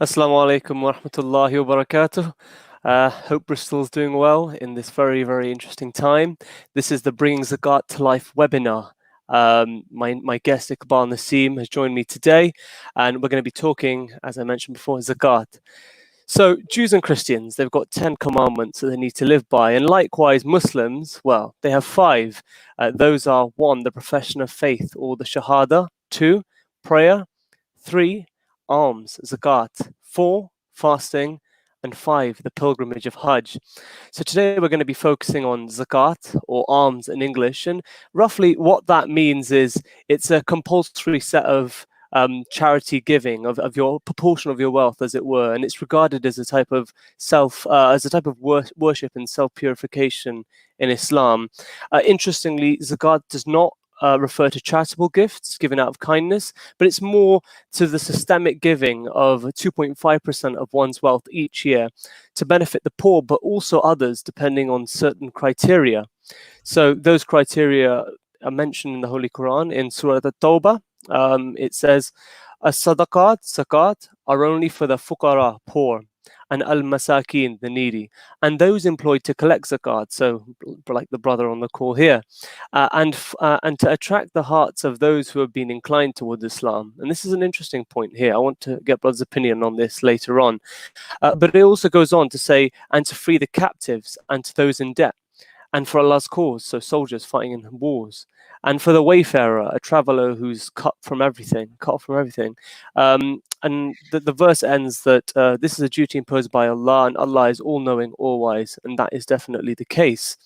Assalamu alaikum wa rahmatullahi wa barakatuh. Hope Bristol's doing well in this very, very interesting time. This is the Bringing Zakat to Life webinar. My guest Iqbal Naseem has joined me today, and we're going to be talking, as I mentioned before, zakat. So, Jews and Christians, they've got 10 commandments that they need to live by, and likewise, Muslims, well, they have 5. Those are 1, the profession of faith or the Shahada, 2, prayer, 3, alms, zakat, 4, fasting, and 5, the pilgrimage of Hajj. So today we're going to be focusing on zakat or alms in English, and roughly what that means is it's a compulsory set of charity giving of your proportion of your wealth, as it were, and it's regarded as a type of worship and self purification in Islam. Interestingly, zakat does not refer to charitable gifts given out of kindness, but it's more to the systemic giving of 2.5% of one's wealth each year to benefit the poor, but also others, depending on certain criteria. So those criteria are mentioned in the Holy Quran in Surah At-Tawbah. It says, "As-sadaqat, zakat, are only for the fuqara, poor, and al-masakin, the needy, and those employed to collect zakat," so like the brother on the call here, and to attract the hearts of those who have been inclined towards Islam. And this is an interesting point here. I want to get brother's opinion on this later on. But it also goes on to say, and to free the captives and to those in debt, and for Allah's cause, so soldiers fighting in wars, and for the wayfarer, a traveler who's cut from everything. And the verse ends that this is a duty imposed by Allah, and Allah is all-knowing, all-wise, and that is definitely the case.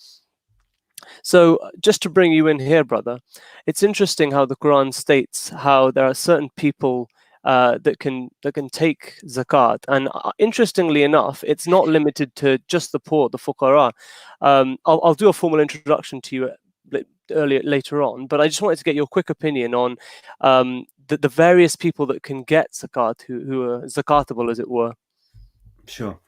So just to bring you in here, brother, it's interesting how the Quran states how there are certain people that can take zakat, and interestingly enough, it's not limited to just the poor, the fuqara. I'll do a formal introduction to you later on, but I just wanted to get your quick opinion on the various people that can get zakat, who are zakatable, as it were. Sure.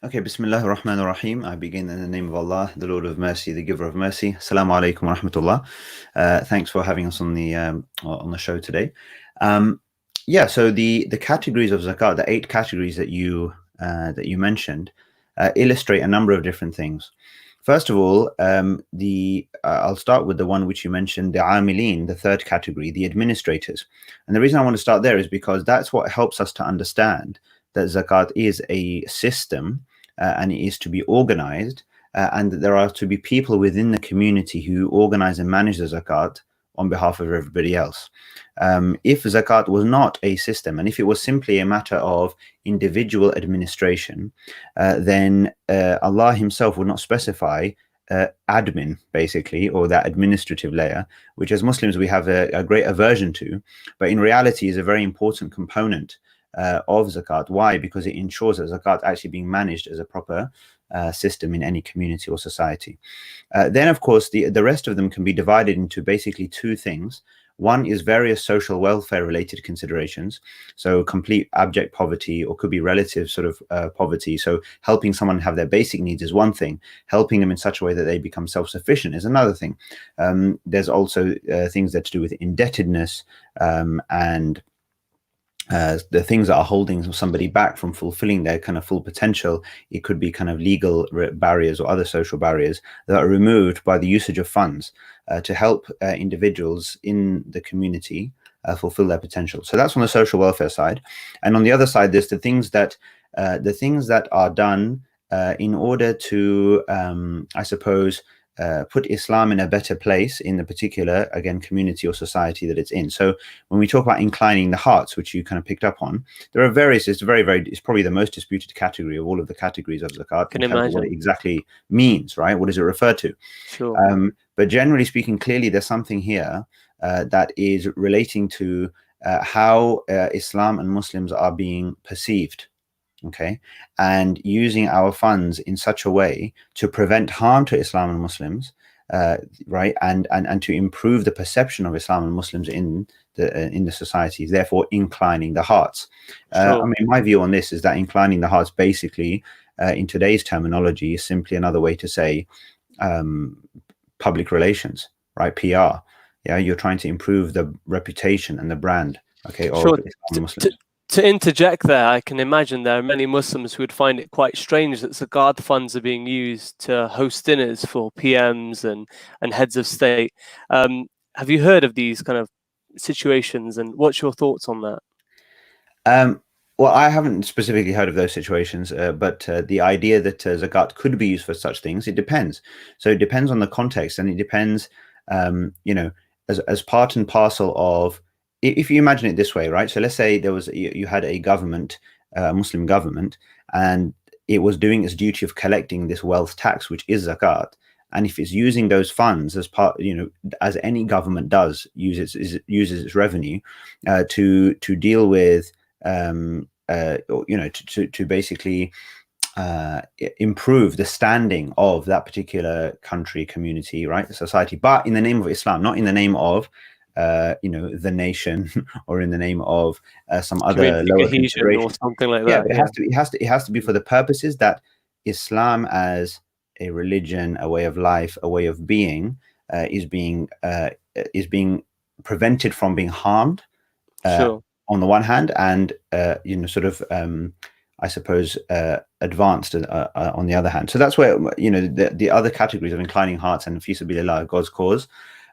Okay, Bismillah ar-Rahman ar-Rahim. I begin in the name of Allah, the Lord of Mercy, the Giver of Mercy. Assalamu alaikum wa rahmatullah. Thanks for having us on the show today. Yeah, so the categories of zakat, the 8 categories that you mentioned, illustrate a number of different things. First of all, I'll start with the one which you mentioned, the amilin, the 3rd category, the administrators. And the reason I want to start there is because that's what helps us to understand that zakat is a system and it is to be organized, and that there are to be people within the community who organize and manage the zakat on behalf of everybody else. If zakat was not a system, and if it was simply a matter of individual administration, then Allah himself would not specify admin, basically, or that administrative layer, which as Muslims we have a great aversion to, but in reality is a very important component of zakat. Why? Because it ensures that zakat actually being managed as a proper system in any community or society. Then, of course, the rest of them can be divided into basically 2 things. One is various social welfare related considerations, so complete abject poverty, or could be relative sort of poverty. So helping someone have their basic needs is one thing, helping them in such a way that they become self-sufficient is another thing. There's also things that to do with indebtedness and the things that are holding somebody back from fulfilling their kind of full potential. It could be kind of legal barriers or other social barriers that are removed by the usage of funds to help individuals in the community fulfill their potential. So that's on the social welfare side. And on the other side, there's the things that are done in order to, I suppose, put Islam in a better place in the particular, again, community or society that it's in. So when we talk about inclining the hearts, which you kind of picked up on, there are various, it's probably the most disputed category of all of the categories of zakat in terms of what it exactly means, right? What does it refer to? Sure. But generally speaking, clearly there's something here that is relating to how Islam and Muslims are being perceived. Okay, and using our funds in such a way to prevent harm to Islam and Muslims, right, and to improve the perception of Islam and Muslims in the societies, therefore inclining the hearts. Sure. I mean, my view on this is that inclining the hearts, basically, in today's terminology, is simply another way to say public relations, right? PR. Yeah, you're trying to improve the reputation and the brand, okay, of Sure. Islam and Muslims. To interject there, I can imagine there are many Muslims who would find it quite strange that Zakat funds are being used to host dinners for PMs and heads of state. Have you heard of these kind of situations, and what's your thoughts on that? Well, I haven't specifically heard of those situations, but the idea that zakat could be used for such things, it depends. So it depends on the context, and it depends, as part and parcel of, if you imagine it this way, right? So let's say you had a government, a Muslim government, and it was doing its duty of collecting this wealth tax, which is zakat. And if it's using those funds as part, as any government does, uses its revenue to deal with to basically improve the standing of that particular country, community, right, the society, but in the name of Islam, not in the name of the nation or in the name of some other Community lower cohesion or consideration. something like Yeah, that. but it has to be for the purposes that Islam as a religion, a way of life, a way of being is being prevented from being harmed. Sure. On the one hand, and I suppose advanced on the other hand. So that's where the other categories of inclining hearts and fi sabilillah, God's cause,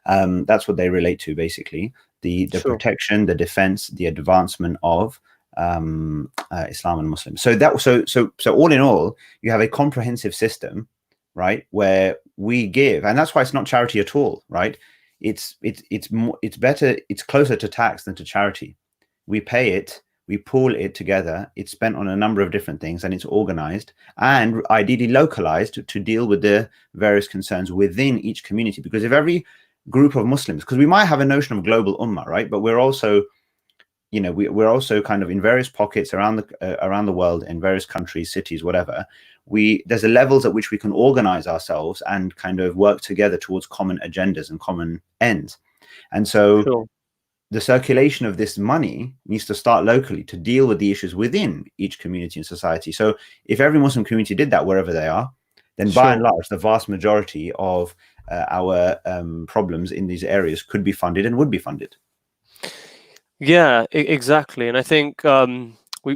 that's what they relate to, basically the Sure. protection, the defense, the advancement of Islam and Muslims. So all in all, you have a comprehensive system, right, where we give, and that's why it's not charity at all, right? It's better, it's closer to tax than to charity. We pay it, we pool it together, it's spent on a number of different things, and it's organized and ideally localized to deal with the various concerns within each community. Because if every group of Muslims, because we might have a notion of global ummah, right, but we're also we're also kind of in various pockets around the world, in various countries, cities, whatever. There's a levels at which we can organize ourselves and kind of work together towards common agendas and common ends. And so Sure. the circulation of this money needs to start locally to deal with the issues within each community and society. So if every Muslim community did that wherever they are, then by and large, the vast majority of our problems in these areas could be funded and would be funded. Yeah, exactly. And I think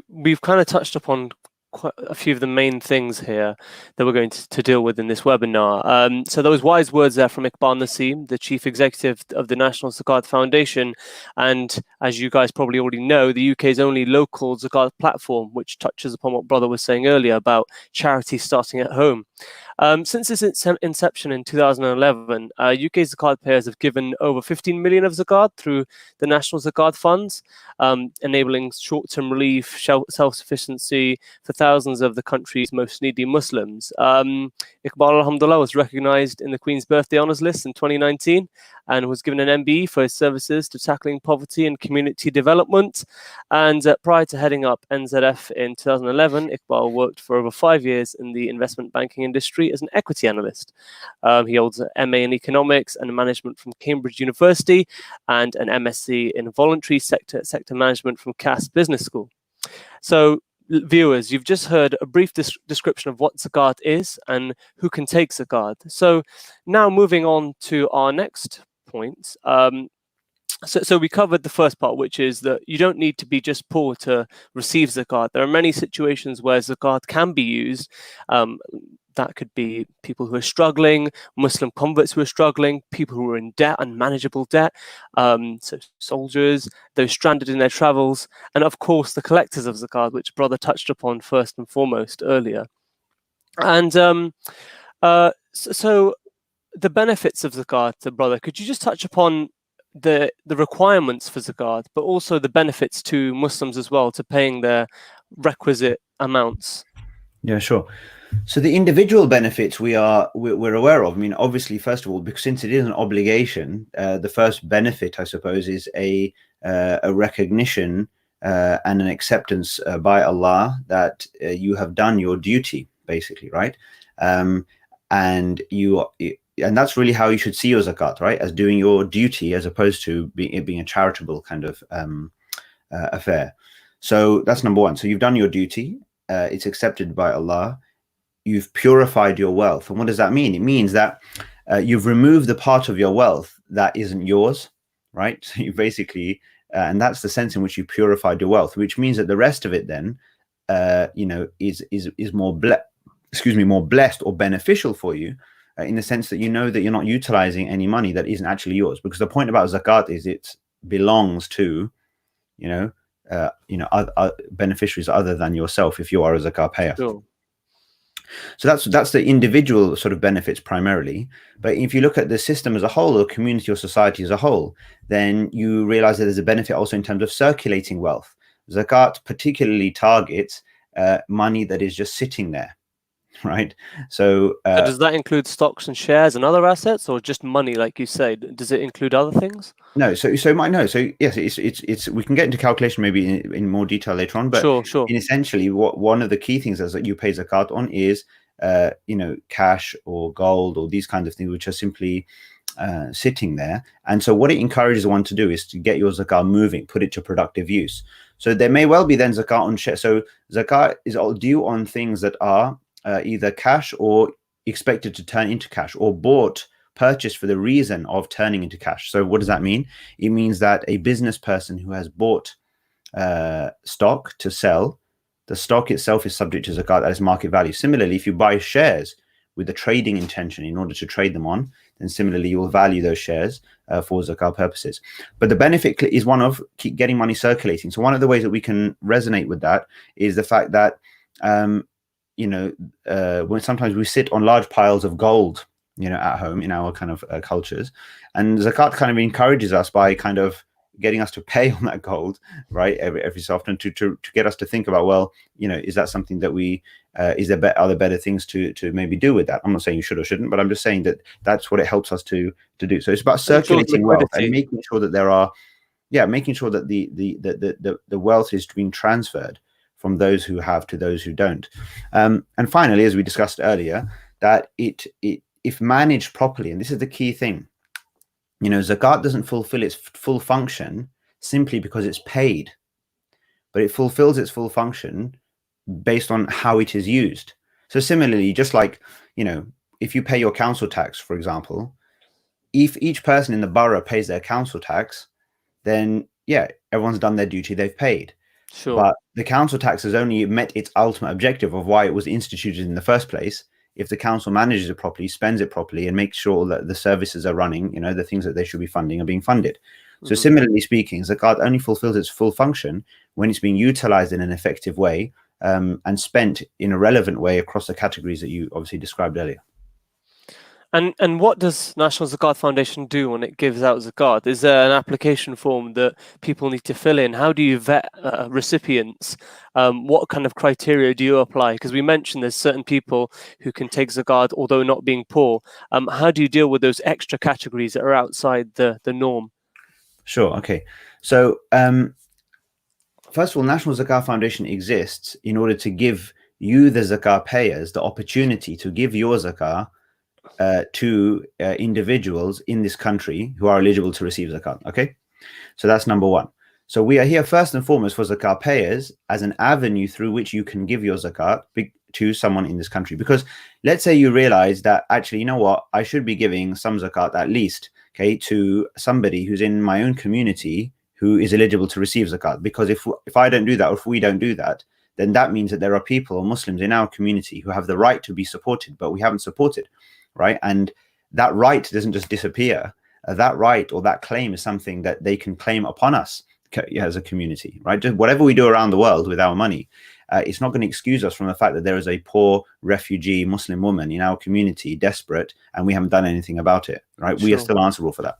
we've kind of touched upon quite a few of the main things here that we're going to deal with in this webinar. So those wise words there from Iqbal Naseem, the Chief Executive of the National Zakat Foundation. And as you guys probably already know, the UK's only local Zakat platform, which touches upon what Brother was saying earlier about charity starting at home. Since its inception in 2011, UK Zakat payers have given over 15 million of Zakat through the National Zakat Funds, enabling short-term relief, self-sufficiency for thousands of the country's most needy Muslims. Iqbal, alhamdulillah, was recognized in the Queen's Birthday Honours List in 2019 and was given an MBE for his services to tackling poverty and community development. And prior to heading up NZF in 2011, Iqbal worked for over 5 years in the investment banking industry as an equity analyst. He holds an MA in economics and management from Cambridge University and an MSc in voluntary sector management from Cass Business School. So viewers, you've just heard a brief description of what zakat is and who can take zakat. So now moving on to our next point. So we covered the first part, which is that you don't need to be just poor to receive zakat. There are many situations where zakat can be used. That could be people who are struggling, Muslim converts who are struggling, people who are in debt, unmanageable debt, so soldiers, those stranded in their travels, and of course the collectors of zakat, which Brother touched upon first and foremost earlier. And so the benefits of zakat, Brother, could you just touch upon the requirements for zakat, but also the benefits to Muslims as well to paying their requisite amounts? Yeah, sure. So the individual benefits we're aware of. I mean, obviously, first of all, because since it is an obligation, the first benefit, I suppose, is a recognition and an acceptance by Allah that you have done your duty, basically, right? And that's really how you should see your zakat, right? As doing your duty, as opposed to being a charitable kind of affair. So that's number one. So you've done your duty. It's accepted by Allah. You've purified your wealth. And what does that mean? It means that you've removed the part of your wealth that isn't yours, right? So you basically, and that's the sense in which you purified your wealth, which means that the rest of it then, is more more blessed or beneficial for you, in the sense that you know that you're not utilizing any money that isn't actually yours. Because the point about zakat is it belongs to, beneficiaries other than yourself if you are a zakat payer. Sure. So that's the individual sort of benefits primarily. But if you look at the system as a whole, or community or society as a whole, then you realize that there's a benefit also in terms of circulating wealth. Zakat particularly targets money that is just sitting there, right? So does that include stocks and shares and other assets, or just money, like you said? Does it include other things? no, so yes, it's we can get into calculation maybe in more detail later on, but Sure. in essentially one of the key things is that you pay zakat on is cash or gold or these kinds of things which are simply sitting there. And so what it encourages one to do is to get your zakat moving, put it to productive use. So there may well be then zakat on share. So zakat is all due on things that are either cash or expected to turn into cash, or purchased for the reason of turning into cash. So what does that mean? It means that a business person who has bought stock to sell, the stock itself is subject to zakat at its market value. Similarly, if you buy shares with a trading intention in order to trade them on, then similarly you will value those shares for zakat purposes. But the benefit is one of keep getting money circulating. So one of the ways that we can resonate with that is the fact that when sometimes we sit on large piles of gold, at home in our kind of cultures, and zakat kind of encourages us by kind of getting us to pay on that gold, right, every so often, to get us to think about, well, is that something that we are there better things to maybe do with that? I'm not saying you should or shouldn't, but I'm just saying that that's what it helps us to do. So it's about circulating wealth and making sure that making sure that the wealth is being transferred from those who have to those who don't. And finally, as we discussed earlier, that if managed properly, and this is the key thing, zakat doesn't fulfill its full function simply because it's paid, but it fulfills its full function based on how it is used. So similarly, just like, if you pay your council tax, for example, if each person in the borough pays their council tax, then everyone's done their duty, they've paid. Sure. But the council tax has only met its ultimate objective of why it was instituted in the first place if the council manages it properly, spends it properly, and makes sure that the services are running, the things that they should be funding are being funded. So similarly speaking, zakat only fulfills its full function when it's being utilized in an effective way, and spent in a relevant way across the categories that you obviously described earlier. And what does National Zakat Foundation do when it gives out zakat? Is there an application form that people need to fill in? How do you vet recipients? What kind of criteria do you apply? Because we mentioned there's certain people who can take zakat although not being poor. How do you deal with those extra categories that are outside the norm? Sure. Okay. So first of all, National Zakat Foundation exists in order to give you, the zakat payers, the opportunity to give your zakah to individuals in this country who are eligible to receive zakat. Okay, so that's number one. So we are here first and foremost for zakat payers as an avenue through which you can give your zakat to someone in this country. Because let's say you realize that actually, I should be giving some zakat at least, okay, to somebody who's in my own community who is eligible to receive zakat. Because if I don't do that, or if we don't do that, then that means that there are people or Muslims in our community who have the right to be supported, but we haven't supported. Right. And that right doesn't just disappear. That right or that claim is something that they can claim upon us as a community. Right. Just whatever we do around the world with our money, it's not going to excuse us from the fact that there is a poor refugee Muslim woman in our community, desperate, and we haven't done anything about it. Right. We are still answerable for that.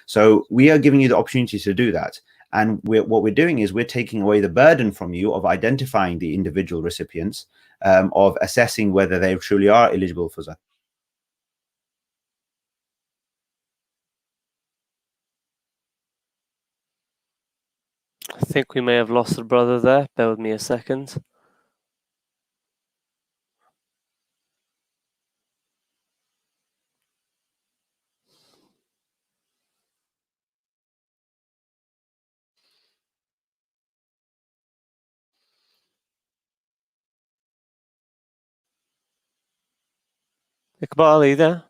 So we are giving you the opportunity to do that. And what we're doing is we're taking away the burden from you of identifying the individual recipients, of assessing whether they truly are eligible for zakat. I think we may have lost the brother there. Bear with me a second. Iqbal, are you there?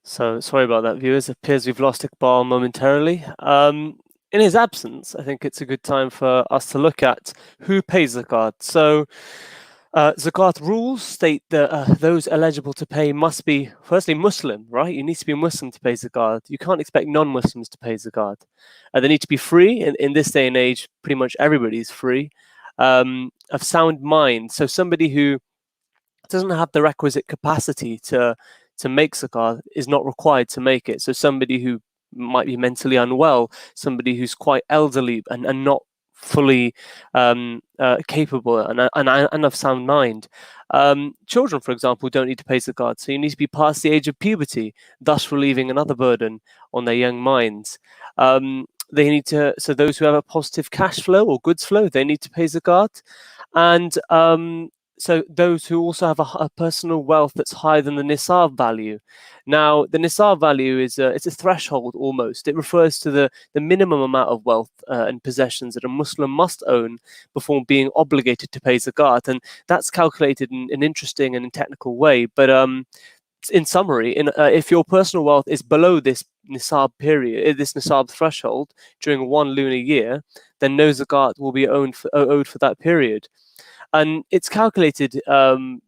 So sorry about that, viewers. It appears we've lost Iqbal momentarily. In his absence, I think it's a good time for us to look at who pays zakat. So zakat rules state that those eligible to pay must be, firstly, Muslim, right? You need to be a Muslim to pay zakat. You can't expect non-Muslims to pay zakat. They need to be free. In this day and age, pretty much everybody's free. Of sound mind. So somebody who doesn't have the requisite capacity to make zakat is not required to make it. So somebody who might be mentally unwell, somebody who's quite elderly and not fully capable and of sound mind. Children, for example, don't need to pay zakat, so you need to be past the age of puberty, thus relieving another burden on their young minds. They need to, so those who have a positive cash flow or goods flow, they need to pay zakat. And so those who also have a personal wealth that's higher than the nisab value. Now, the nisab value is it's a threshold almost. It refers to the minimum amount of wealth and possessions that a Muslim must own before being obligated to pay zakat, and that's calculated in an interesting and technical way. But in summary, if your personal wealth is below this nisab period, this nisab threshold during one lunar year, then no zakat will be owed for that period. And it's calculated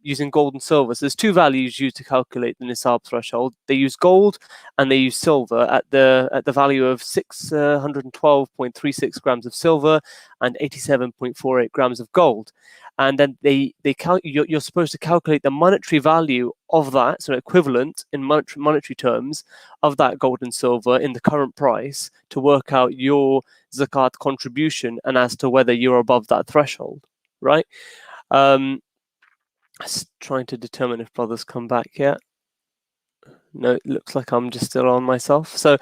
using gold and silver. So there's two values used to calculate the nisab threshold. They use gold and they use silver at the value of 612.36 grams of silver and 87.48 grams of gold. And then you're supposed to calculate the monetary value of that, so equivalent in monetary terms of that gold and silver in the current price to work out your zakat contribution and as to whether you're above that threshold. Right? Trying to determine if brothers come back yet. No, it looks like I'm just still on myself. So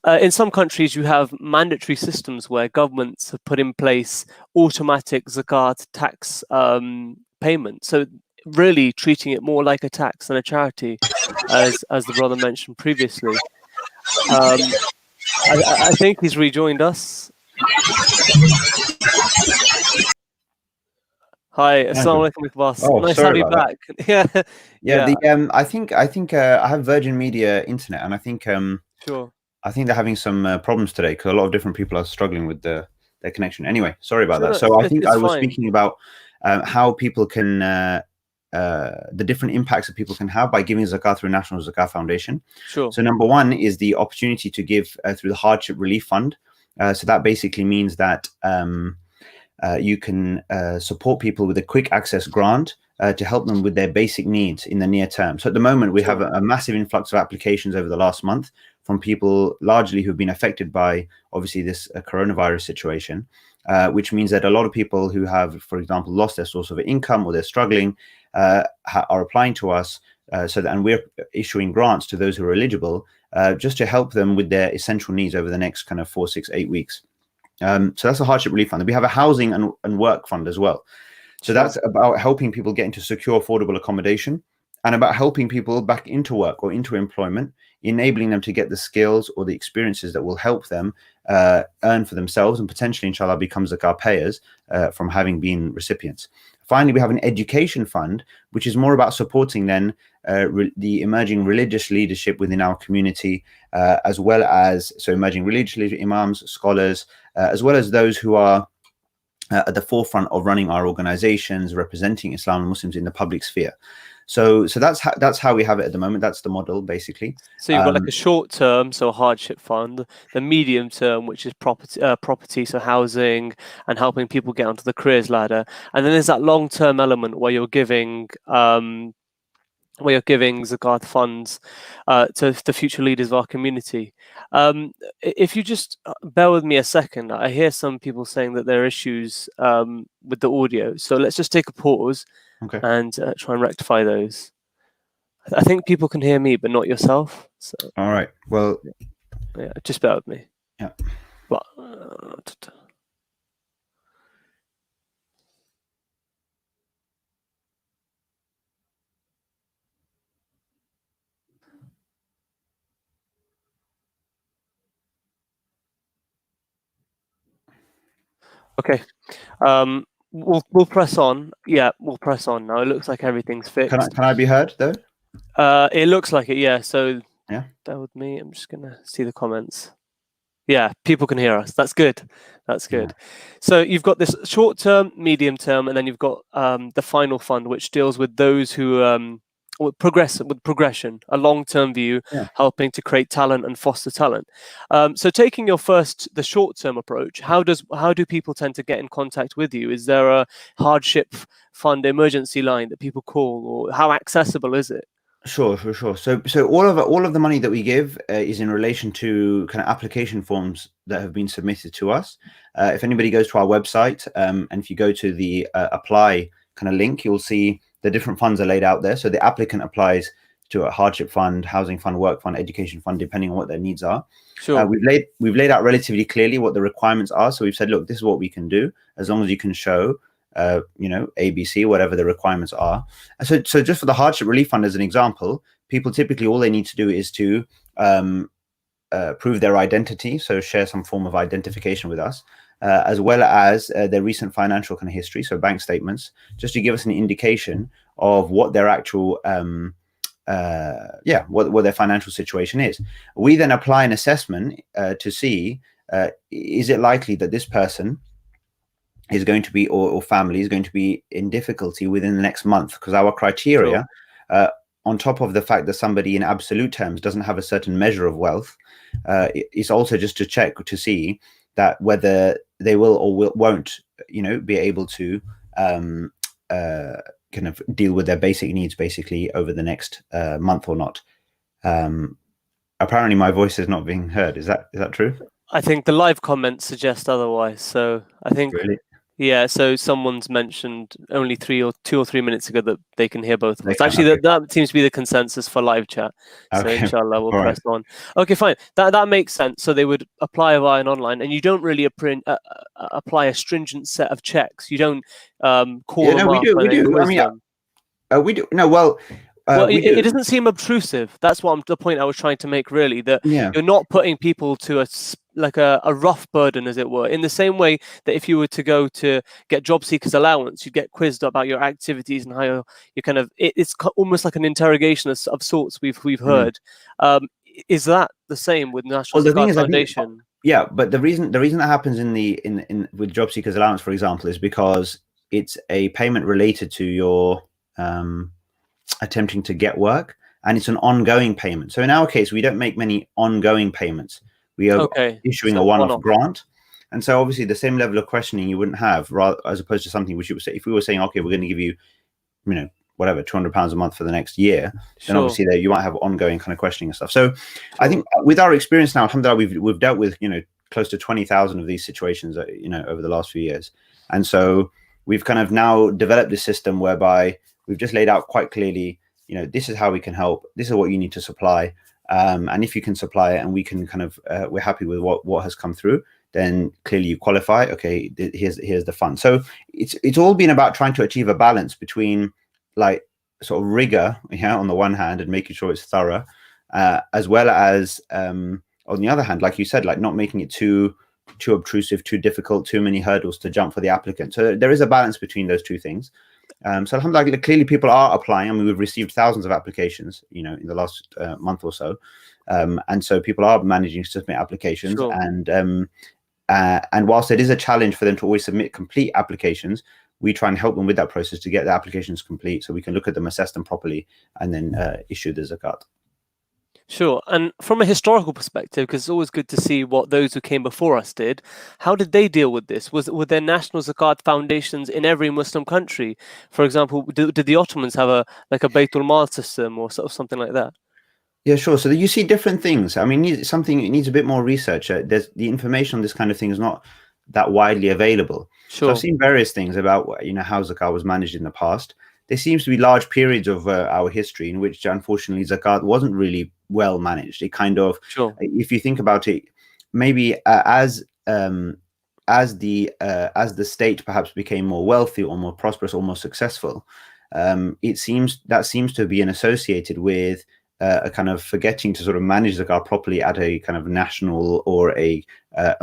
in some countries, you have mandatory systems where governments have put in place automatic zakat tax payment. So really treating it more like a tax than a charity, as the brother mentioned previously. I think he's rejoined us. Hi, assalamu alaikum, Iqbal. Oh, nice to have sorry you about back. Yeah. I think I have Virgin Media internet, and I think Sure. I think they're having some problems today because a lot of different people are struggling with their connection. Anyway, sorry about that. So I think I was speaking about how people can the different impacts that people can have by giving zakat through National Zakat Foundation. Sure. So number one is the opportunity to give through the Hardship Relief Fund. So that basically means that you can support people with a quick access grant to help them with their basic needs in the near term. So at the moment, we have a massive influx of applications over the last month from people largely who've been affected by, obviously, this coronavirus situation, which means that a lot of people who have, for example, lost their source of income or they're struggling are applying to us. And we're issuing grants to those who are eligible just to help them with their essential needs over the next kind of 4, 6, 8 weeks. So that's a hardship relief fund. We have a housing and work fund as well. So that's about helping people get into secure, affordable accommodation and about helping people back into work or into employment, enabling them to get the skills or the experiences that will help them earn for themselves and potentially, inshallah, become zakat payers from having been recipients. Finally, we have an education fund, which is more about supporting then the emerging religious leadership within our community, as well as emerging religious leaders, imams, scholars, as well as those who are at the forefront of running our organizations, representing Islam and Muslims in the public sphere. So that's how we have it at the moment. That's the model, basically. So you've got like a short term, so a hardship fund, the medium term, which is property, so housing and helping people get onto the careers ladder, and then there's that long term element where you're giving zakat funds to the future leaders of our community. If you just bear with me a second, I hear some people saying that there are issues with the audio, so let's just take a pause and try and rectify those. I think people can hear me, but not yourself. So all right, well, yeah, just bear with me. Yeah. But, okay. We'll press on. Yeah, we'll press on now. It looks like everything's fixed. Can I be heard though? It looks like it, yeah. So Yeah. Bear with me. I'm just going to see the comments. Yeah, people can hear us. That's good. That's good. Yeah. So you've got this short term, medium term, and then you've got the final fund, which deals with those who progression, a long term view, Yeah. helping to create talent and foster talent. So taking the short term approach, how do people tend to get in contact with you? Is there a hardship fund emergency line that people call, or how accessible is it? Sure. So all of the money that we give is in relation to kind of application forms that have been submitted to us. If anybody goes to our website, and if you go to the apply kind of link, you'll see the different funds are laid out there. So the applicant applies to a hardship fund, housing fund, work fund, education fund, depending on what their needs are. Sure. We've laid out relatively clearly what the requirements are. So we've said, look, this is what we can do as long as you can show ABC, whatever the requirements are. So just for the hardship relief fund, as an example, people typically all they need to do is to prove their identity, so share some form of identification with us, as well as their recent financial kind of history, so bank statements, just to give us an indication of what their actual what their financial situation is. We then apply an assessment to see is it likely that this person is going to be, or family is going to be in difficulty within the next month, because our criteria, on top of the fact that somebody in absolute terms doesn't have a certain measure of wealth, is also just to check to see that whether they will or won't, be able to kind of deal with their basic needs basically over the next month or not. Apparently my voice is not being heard. Is that true? I think the live comments suggest otherwise. So I think Really? Yeah, so someone's mentioned only 2 or 3 minutes ago that they can hear both of They us. can, Actually, okay. that seems to be the consensus for live chat. So Okay. inshallah, we'll All press on. Okay, fine. That makes sense. So they would apply via an online, and you don't really apply a stringent set of checks. You don't call them up and then quiz them. We do. No, well, we do. It doesn't seem obtrusive. That's the point I was trying to make, really, that Yeah. you're not putting people to a rough burden, as it were, in the same way that if you were to go to get job seekers allowance, you get quizzed about your activities and how you're kind of, it's almost like an interrogation of sorts we've heard. Is that the same with National Zakat Foundation? Yeah, but the reason that happens in with job seekers allowance, for example, is because it's a payment related to your attempting to get work, and it's an ongoing payment. So in our case, we don't make many ongoing payments. We are issuing a one-off grant. And so obviously the same level of questioning you wouldn't have, as opposed to something which you would say, if we were saying, okay, we're going to give you, whatever, £200 a month for the next year, then obviously there you might have ongoing kind of questioning and stuff. So I think with our experience now, alhamdulillah, we've dealt with, close to 20,000 of these situations, over the last few years. And so we've kind of now developed this system whereby we've just laid out quite clearly, this is how we can help. This is what you need to supply. And if you can supply it and we can kind of, we're happy with what has come through, then clearly you qualify. Okay, here's the fund. So it's all been about trying to achieve a balance between like sort of rigor, on the one hand, and making sure it's thorough, as well as on the other hand, like you said, like not making it too obtrusive, too difficult, too many hurdles to jump for the applicant. So there is a balance between those two things. So alhamdulillah, clearly people are applying. I mean, we've received thousands of applications, in the last month or so. And so people are managing to submit applications. And whilst it is a challenge for them to always submit complete applications, we try and help them with that process to get the applications complete so we can look at them, assess them properly, and then issue the zakat. Sure. And from a historical perspective, because it's always good to see what those who came before us did, how did they deal with this? Were there national zakat foundations in every Muslim country? For example, did the Ottomans have a Baytul Mal system or sort of something like that? Yeah, sure. So you see different things. I mean, it needs a bit more research. There's the information on this kind of thing is not that widely available. Sure. So I've seen various things about how zakat was managed in the past. There seems to be large periods of our history in which, unfortunately, zakat wasn't really well managed. It kind of, if you think about it, maybe as the state perhaps became more wealthy or more prosperous or more successful, it seems to have been associated with are kind of forgetting to sort of manage zakat properly at a kind of national or an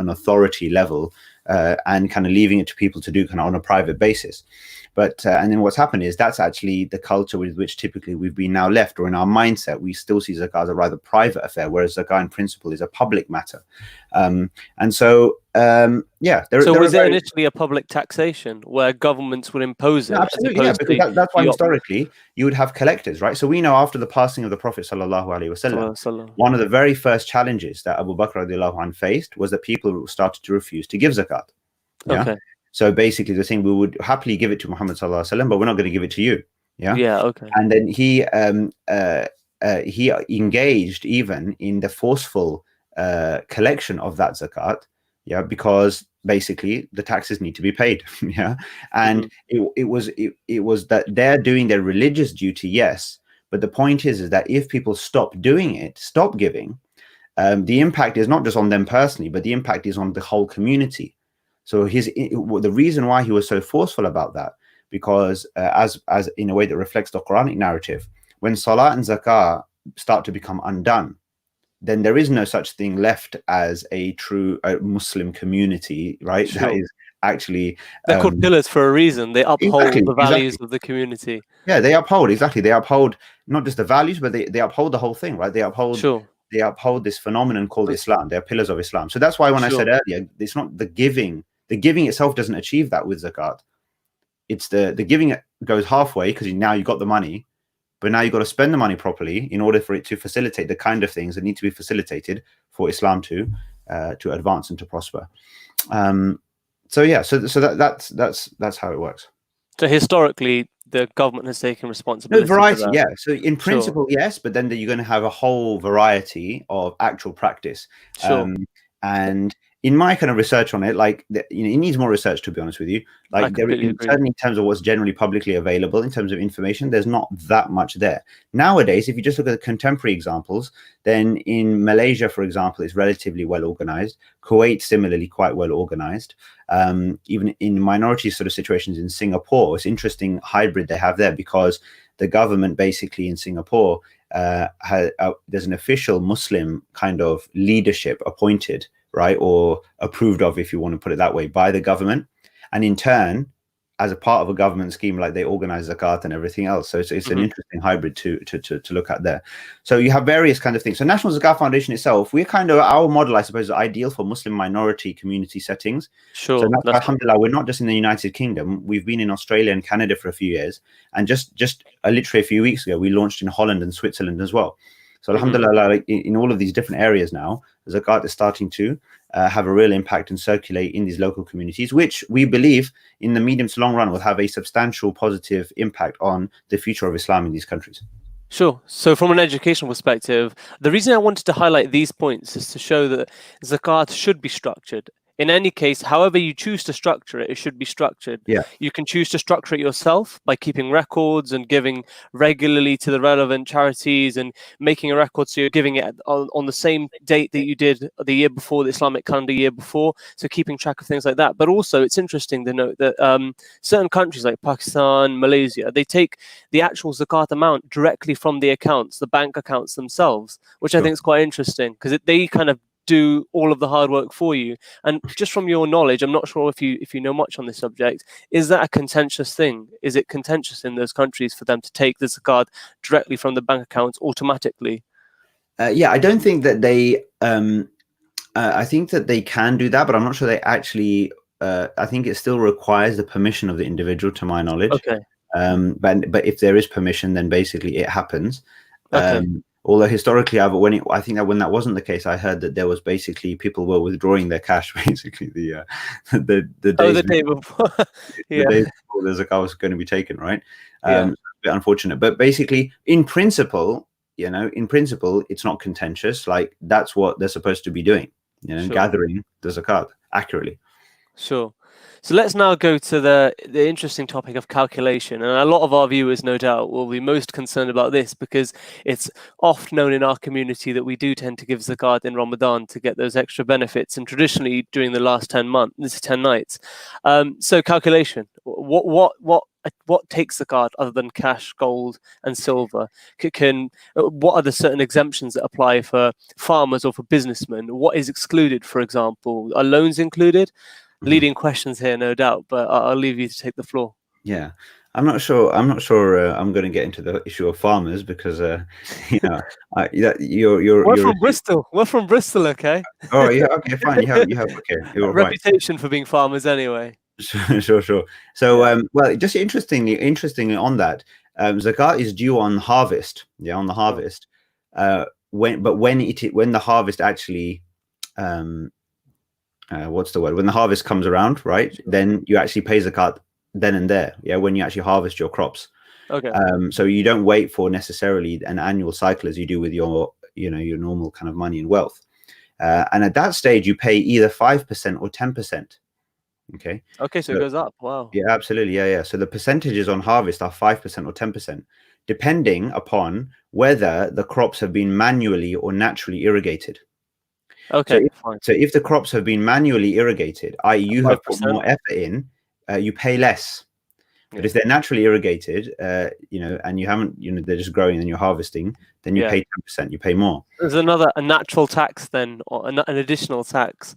authority level, and kind of leaving it to people to do kind of on a private basis. But and then what's happened is that's actually the culture with which typically we've been now left, or in our mindset, we still see zakat as a rather private affair, whereas zakat in principle is a public matter. And so, yeah. So was it initially a public taxation where governments would impose it? No, absolutely, yeah, because that's why historically you would have collectors, right? So we know after the passing of the Prophet sallallahu alaihi wasallam, one of the very first challenges that Abu Bakr radiallahu anh faced was that people started to refuse to give zakat. Yeah. Okay. So basically, they're saying we would happily give it to Muhammad sallallahu alaihi wasallam, but we're not going to give it to you. Yeah. Yeah. Okay. And then he engaged even in the forceful collection of that zakat. Yeah, because basically the taxes need to be paid. Yeah, and it was that they're doing their religious duty, yes, but the point is that if people stop doing it, stop giving, the impact is not just on them personally, but the impact is on the whole community. So the reason why he was so forceful about that, because as in a way that reflects the Quranic narrative, when salah and zakah start to become undone, then there is no such thing left as a true Muslim community, right? Sure. That is actually they're called pillars for a reason. They uphold the values of the community. Yeah, they uphold they uphold not just the values, but they uphold the whole thing, right? They uphold they uphold this phenomenon called Islam. They're pillars of Islam. So that's why when I said earlier, it's not the giving. The giving itself doesn't achieve that with zakat. It's the giving goes halfway, because now you've got the money. But now you've got to spend the money properly in order for it to facilitate the kind of things that need to be facilitated for Islam to advance and to prosper. So yeah, so that's how it works. So historically, the government has taken responsibility. No, variety, yeah. So in principle, yes, but then you're going to have a whole variety of actual practice. And in my kind of research on it, like, it needs more research, to be honest with you. Like, certainly in terms of what's generally publicly available, in terms of information, there's not that much there. Nowadays, if you just look at the contemporary examples, then in Malaysia, for example, it's relatively well organized. Kuwait, similarly, quite well organized. Even in minority sort of situations in Singapore, it's interesting hybrid they have there, because the government basically in Singapore, there's an official Muslim kind of leadership appointed, right, or approved of, if you want to put it that way, by the government, and in turn, as a part of a government scheme, like, they organize zakat and everything else. So it's an interesting hybrid to look at there. So you have various kind of things. So National Zakat Foundation itself, we're kind of, our model, I suppose, is ideal for Muslim minority community settings. Sure. So that's alhamdulillah, we're not just in the United Kingdom. We've been in Australia and Canada for a few years, and just literally a few weeks ago, we launched in Holland and Switzerland as well. So alhamdulillah, like, in all of these different areas now, zakat is starting to have a real impact and circulate in these local communities, which we believe in the medium to long run will have a substantial positive impact on the future of Islam in these countries. Sure. So from an educational perspective, the reason I wanted to highlight these points is to show that zakat should be structured. In any case, however you choose to structure it, it should be structured. Yeah. You can choose to structure it yourself by keeping records and giving regularly to the relevant charities and making a record, so you're giving it on the same date that you did the year before, the Islamic calendar year before. So keeping track of things like that. But also, it's interesting to note that certain countries like Pakistan, Malaysia, they take the actual zakat amount directly from the accounts, the bank accounts themselves, which I think is quite interesting, because they kind of do all of the hard work for you. And just from your knowledge, I'm not sure if you know much on this subject, is that a contentious thing? Is it contentious in those countries for them to take the zakat directly from the bank accounts automatically? Yeah, I don't think that they I think that they can do that, but I'm not sure they actually I think it still requires the permission of the individual, to my knowledge. Okay. But if there is permission, then basically it happens. Okay. Although historically, I think that when that wasn't the case, I heard that there was basically people were withdrawing their cash, basically the day before, the day before the zakat was going to be taken, right? It's a bit unfortunate, but basically, in principle, it's not contentious. Like, that's what they're supposed to be doing, gathering the zakat accurately. Sure. So let's now go to the interesting topic of calculation. And a lot of our viewers, no doubt, will be most concerned about this, because it's oft known in our community that we do tend to give zakat in Ramadan to get those extra benefits, and traditionally during the last 10 nights. So calculation, what what takes zakat other than cash, gold, and silver? What are the certain exemptions that apply for farmers or for businessmen? What is excluded, for example? Are loans included? Leading questions here, no doubt, but I'll leave you to take the floor. Yeah, I'm not sure. I'm going to get into the issue of farmers because you know, We're you're. from Bristol. We're from Bristol, okay? Oh yeah, okay, fine. You have okay. A You're right. reputation for being farmers, anyway. Sure. So, Yeah. well, just interestingly on that, zakat is due on harvest. Yeah, on the Sure. harvest. When the harvest actually, what's the word? When the harvest comes around, right? Sure. Then you actually pay zakat then and there. Yeah, when you actually harvest your crops. Okay. So you don't wait for necessarily an annual cycle as you do with your normal kind of money and wealth. And at that stage, you pay either 5% or 10%. Okay. Okay, so it goes up. Wow. Yeah, absolutely. Yeah. So the percentages on harvest are 5% or 10%, depending upon whether the crops have been manually or naturally irrigated. Okay, fine. So if the crops have been manually irrigated, i.e., you have put 5%. more effort in, you pay less. But Yeah. if they're naturally irrigated, and you haven't, they're just growing and you're harvesting, then you pay 10%. You pay more. There's a natural tax then, or an additional tax.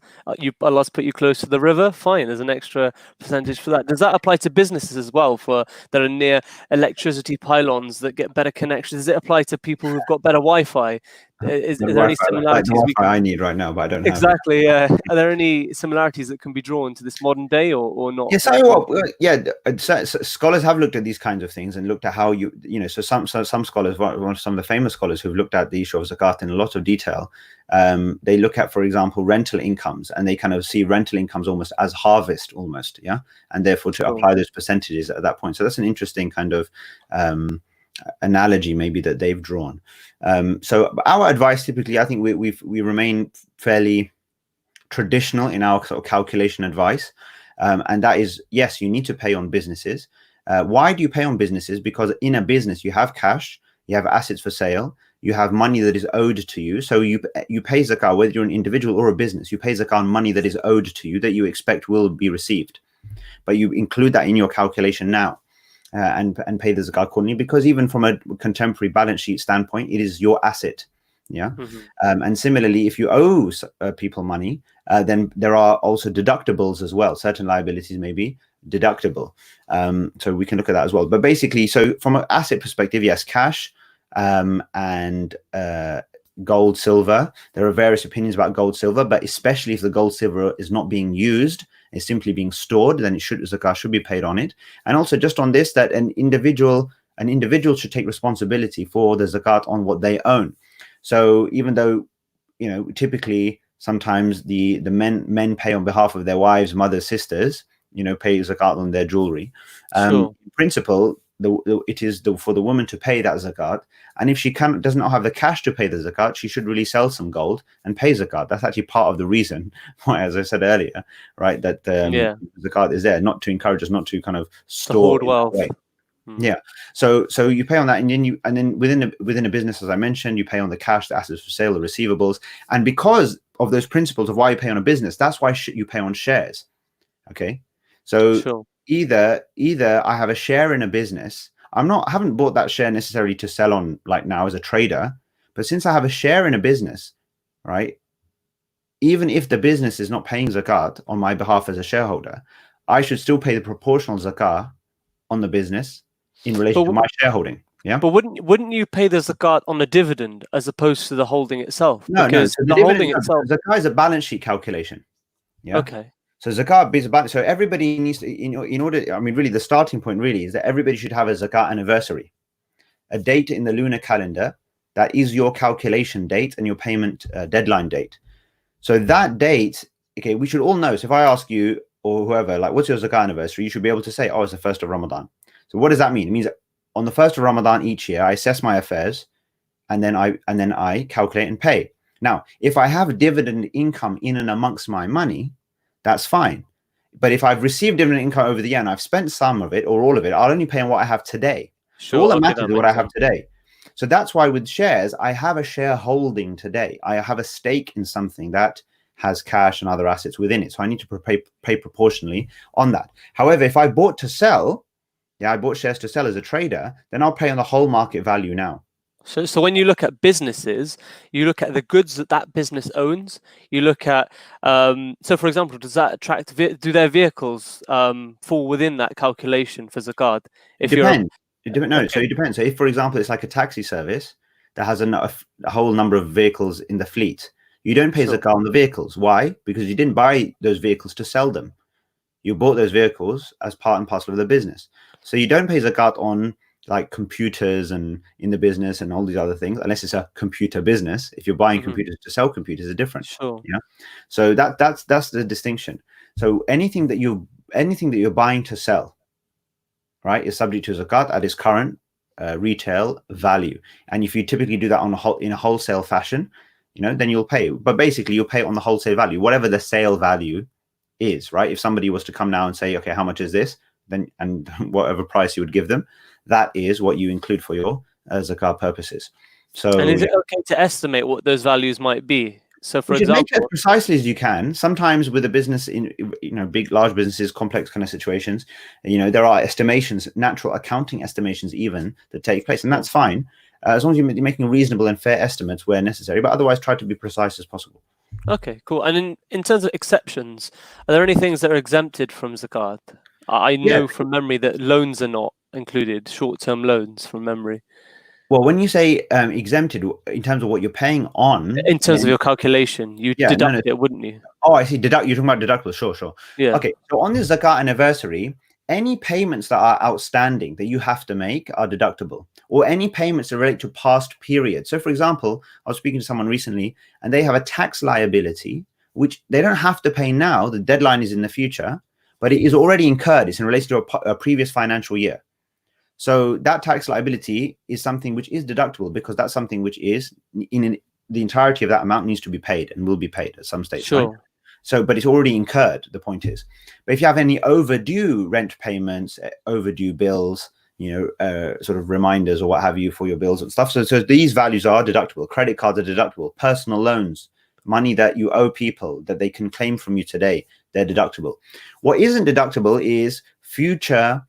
Allah's put you close to the river. Fine, there's an extra percentage for that. Does that apply to businesses as well, that are near electricity pylons that get better connections? Does it apply to people who've got better Wi-Fi? Is there any similarities? Like the Wi-Fi I need right now, but I don't have. Exactly. Yeah. Are there any similarities that can be drawn to this modern day, or not? Yes, scholars have looked at these kinds of things and looked at how So some scholars, some of the famous scholars who've looked at the issue of zakat in a lot of detail, they look at, for example, rental incomes, and they kind of see rental incomes almost as harvest, almost, yeah, and therefore to apply those percentages at that point. So that's an interesting kind of analogy maybe that they've drawn. So our advice typically, I think we remain fairly traditional in our sort of calculation advice, and that is, yes, you need to pay on businesses. Why do you pay on businesses? Because in a business you have cash, you have assets for sale, you have money that is owed to you. So you pay zakah, whether you're an individual or a business, you pay zakah on money that is owed to you that you expect will be received, but you include that in your calculation now. And pay the zakat accordingly, because even from a contemporary balance sheet standpoint, it is your asset. Yeah. And similarly, if you owe people money, then there are also deductibles as well. Certain liabilities may be deductible. So we can look at that as well. But basically, so from an asset perspective, yes, cash and gold, silver. There are various opinions about gold, silver, but especially if the gold, silver is not being used, is simply being stored, then zakat should be paid on it. And also just on this, that an individual should take responsibility for the zakat on what they own. So even though, typically sometimes the men pay on behalf of their wives, mothers, sisters, pay zakat on their jewelry. In principle, it is for the woman to pay that zakat, and if she does not have the cash to pay the zakat, she should really sell some gold and pay zakat. That's actually part of the reason why, as I said earlier, right, that zakat is there, not to encourage us not to kind of store wealth. Yeah, so you pay on that, and then within a business, as I mentioned, you pay on the cash, the assets for sale, the receivables, and because of those principles of why you pay on a business, that's why you pay on shares. Okay, so either I have a share in a business. I haven't bought that share necessarily to sell on like now as a trader, but since I have a share in a business, right, even if the business is not paying zakat on my behalf as a shareholder, I should still pay the proportional zakat on the business in relation to my shareholding. Yeah. But wouldn't you pay the zakat on the dividend as opposed to the holding itself? No. Because So the holding itself, zakat is a balance sheet calculation. Yeah. Okay. So zakat is about, so everybody needs to, in order, I mean, really the starting point really is that everybody should have a zakat anniversary, a date in the lunar calendar that is your calculation date and your payment deadline date. So that date, okay, we should all know. So if I ask you or whoever, like, what's your zakat anniversary? You should be able to say, oh, it's the 1st of Ramadan. So what does that mean? It means that on the 1st of Ramadan each year, I assess my affairs, and then I calculate and pay. Now, if I have dividend income in and amongst my money, that's fine. But if I've received dividend income over the year and I've spent some of it or all of it, I'll only pay on what I have today. So all that matters is what I have today. So that's why with shares, I have a shareholding today. I have a stake in something that has cash and other assets within it. So I need to pay proportionally on that. However, if I bought to sell, Yeah, I bought shares to sell as a trader, then I'll pay on the whole market value now. So when you look at businesses, you look at the goods that that business owns. You look at, so for example, does that attract, do their vehicles fall within that calculation for zakat? It If you're depends. No, so okay, it depends. So if, for example, it's like a taxi service that has a whole number of vehicles in the fleet, you don't pay sure. zakat on the vehicles. Why? Because you didn't buy those vehicles to sell them. You bought those vehicles as part and parcel of the business. So you don't pay zakat on like computers and in the business and all these other things, unless it's a computer business. If you're buying Hmm. computers to sell computers, is different. Sure. Yeah. So that's the distinction. So anything that you're buying to sell, right, is subject to zakat at its current retail value. And if you typically do that in a wholesale fashion, then you'll pay. But basically, you'll pay on the wholesale value, whatever the sale value is, right? If somebody was to come now and say, okay, how much is this? Then, and whatever price you would give them, that is what you include for your zakat purposes. And So is it okay to estimate what those values might be? So, for we should make it as example, precisely as you can. Sometimes with a business in large businesses, complex kind of situations, there are estimations, natural accounting estimations even that take place, and that's fine as long as you're making reasonable and fair estimates where necessary. But otherwise, try to be precise as possible. okay, cool. And in terms of exceptions, are there any things that are exempted from zakat? I Yeah. know from memory that loans are not included, short-term loans from memory. Well, when you say exempted in terms of what you're paying on, In terms of your calculation, you yeah, deduct no. it, wouldn't you? Oh, I see. You're talking about deductibles. Sure. Yeah, Okay. So on this zakat anniversary, any payments that are outstanding that you have to make are deductible, or any payments that relate to past periods. So, for example, I was speaking to someone recently, and they have a tax liability which they don't have to pay now. The deadline is in the future, but it is already incurred. It's in relation to a previous financial year. So that tax liability is something which is deductible because that's something which is the entirety of that amount needs to be paid and will be paid at some stage, right? sure. So, but it's already incurred, the point is. But if you have any overdue rent payments, overdue bills, sort of reminders or what have you for your bills and stuff. So these values are deductible. Credit cards are deductible. Personal loans, money that you owe people that they can claim from you today, they're deductible. What isn't deductible is future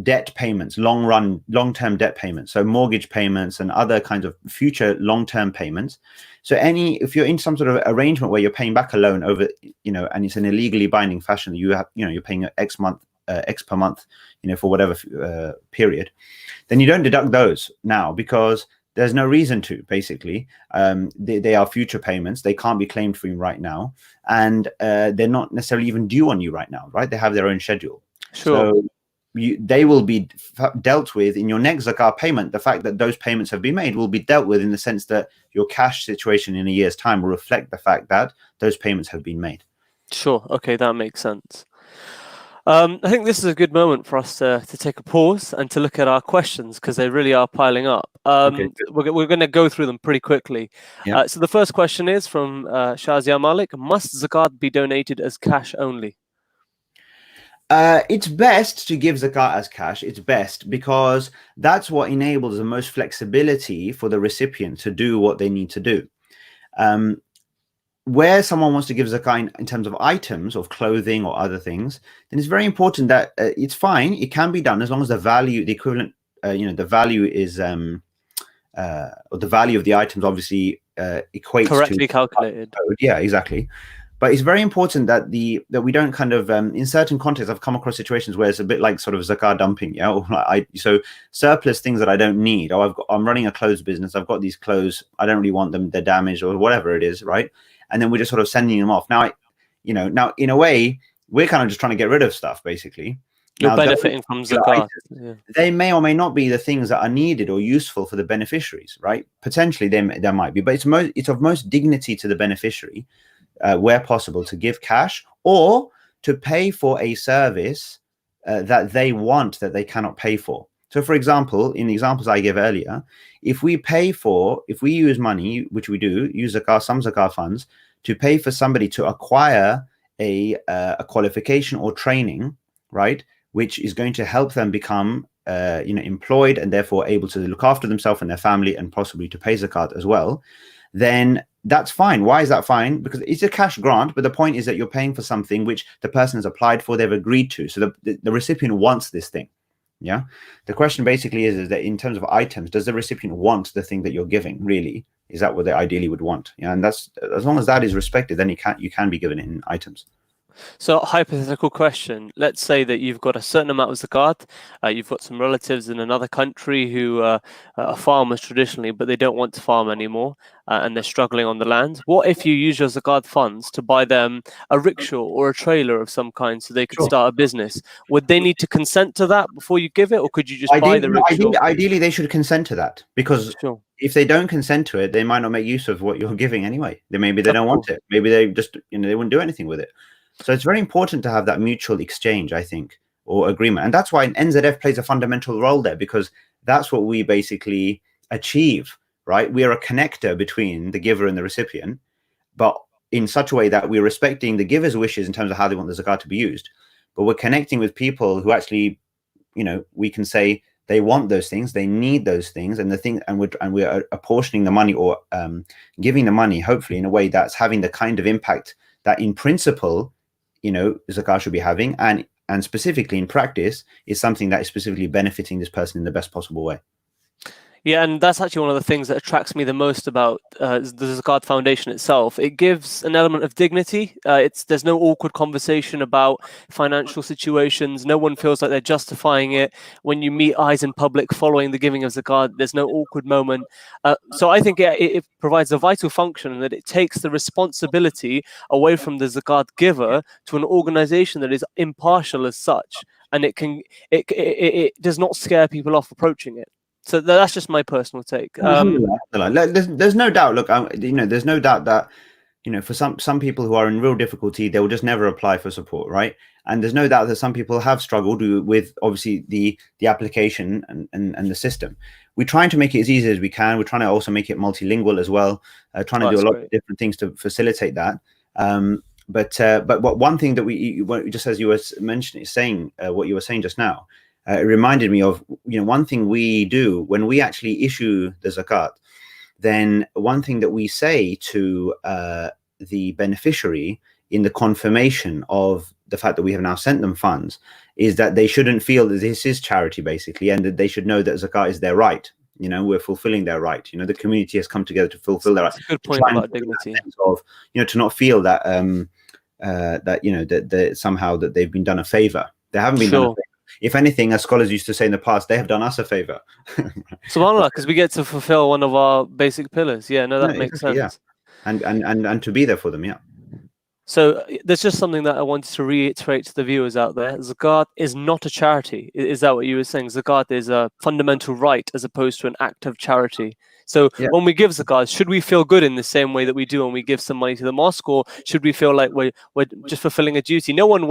debt payments, long-term debt payments, so mortgage payments and other kinds of future long-term payments. So if you're in some sort of arrangement where you're paying back a loan over, and it's an illegally binding fashion that you're paying X per month, for whatever period, then you don't deduct those now because there's no reason to. Basically, they are future payments. They can't be claimed for you right now, and they're not necessarily even due on you right now, right? They have their own schedule. Sure. So they will be dealt with in your next zakat payment. The fact that those payments have been made will be dealt with in the sense that your cash situation in a year's time will reflect the fact that those payments have been made. Sure. Okay, that makes sense. I think this is a good moment for us to take a pause and to look at our questions because they really are piling up. Okay. We're going to go through them pretty quickly. Yeah. So the first question is from Shazia Malik. Must zakat be donated as cash only? It's best to give zakat as cash. It's best because that's what enables the most flexibility for the recipient to do what they need to do. Where someone wants to give zakat in terms of items of clothing or other things, then it's very important that it's fine. It can be done as long as the value, the equivalent, the value is, or the value of the items obviously equates Correctly to calculated. Yeah, exactly. But it's very important that we don't kind of in certain contexts I've come across situations where it's a bit like sort of zakat dumping, yeah. Or so surplus things that I don't need. Oh, I'm running a clothes business. I've got these clothes. I don't really want them. They're damaged or whatever it is, right? And then we're just sort of sending them off. Now, now in a way we're kind of just trying to get rid of stuff basically. You're Now, benefiting from zakat. Yeah. they may or may not be the things that are needed or useful for the beneficiaries, right? Potentially there might be, but it's of most dignity to the beneficiary, where possible, to give cash or to pay for a service that they want that they cannot pay for. So, for example, in the examples I gave earlier, if we use money, which we do, use some zakat funds to pay for somebody to acquire a qualification or training, right, which is going to help them become employed and therefore able to look after themselves and their family and possibly to pay zakat as well, then that's fine. Why is that fine? Because it's a cash grant, but the point is that you're paying for something which the person has applied for, they've agreed to. So the recipient wants this thing, Yeah. The question basically is that in terms of items, does the recipient want the thing that you're giving? Really, is that what they ideally would want? Yeah, and that's, as long as that is respected, then you can be given it in items. So, hypothetical question. Let's say that you've got a certain amount of zakat. You've got some relatives in another country who are farmers traditionally, but they don't want to farm anymore, and they're struggling on the land. What if you use your zakat funds to buy them a rickshaw or a trailer of some kind so they could Sure. start a business? Would they need to consent to that before you give it, or could you just buy the rickshaw? Ideally, they should consent to that, because Sure. if they don't consent to it, they might not make use of what you're giving anyway. Maybe they Of don't want course. it. Maybe they just, they wouldn't do anything with it. So it's very important to have that mutual exchange, I think, or agreement. And that's why NZF plays a fundamental role there, because that's what we basically achieve, right? We are a connector between the giver and the recipient, but in such a way that we're respecting the giver's wishes in terms of how they want the zakat to be used. But we're connecting with people who actually, we can say they want those things, they need those things, and we're apportioning the money, or giving the money, hopefully in a way that's having the kind of impact that in principle, zakat should be having, and specifically in practice is something that is specifically benefiting this person in the best possible way. Yeah, and that's actually one of the things that attracts me the most about the Zakat Foundation itself. It gives an element of dignity. There's no awkward conversation about financial situations. No one feels like they're justifying it. When you meet eyes in public following the giving of zakat, there's no awkward moment. So I think it provides a vital function, in that it takes the responsibility away from the zakat giver to an organization that is impartial as such, and it does not scare people off approaching it. So that's just my personal take. There's no doubt. Look, there's no doubt that for some people who are in real difficulty, they will just never apply for support, right? And there's no doubt that some people have struggled with obviously the application and the system. We're trying to make it as easy as we can. We're trying to also make it multilingual as well. Trying to do a lot of different things to facilitate that. But one thing that just as you were saying what you were saying just now. It reminded me of, one thing we do when we actually issue the zakat. Then one thing that we say to the beneficiary in the confirmation of the fact that we have now sent them funds is that they shouldn't feel that this is charity, basically, and that they should know that zakat is their right. We're fulfilling their right. The community has come together to fulfill their right. That's a good point about dignity. Of, to not feel that that somehow that they've been done a favor. They haven't been done a favor. If anything, as scholars used to say in the past, they have done us a favor. SubhanAllah, because we get to fulfill one of our basic pillars. Yeah, no, that makes sense. Yeah. And to be there for them, yeah. So there's just something that I wanted to reiterate to the viewers out there. Zakat is not a charity. Is that what you were saying? Zakat is a fundamental right as opposed to an act of charity. So when we give zakat, should we feel good in the same way that we do when we give some money to the mosque, or should we feel like we're just fulfilling a duty? No one,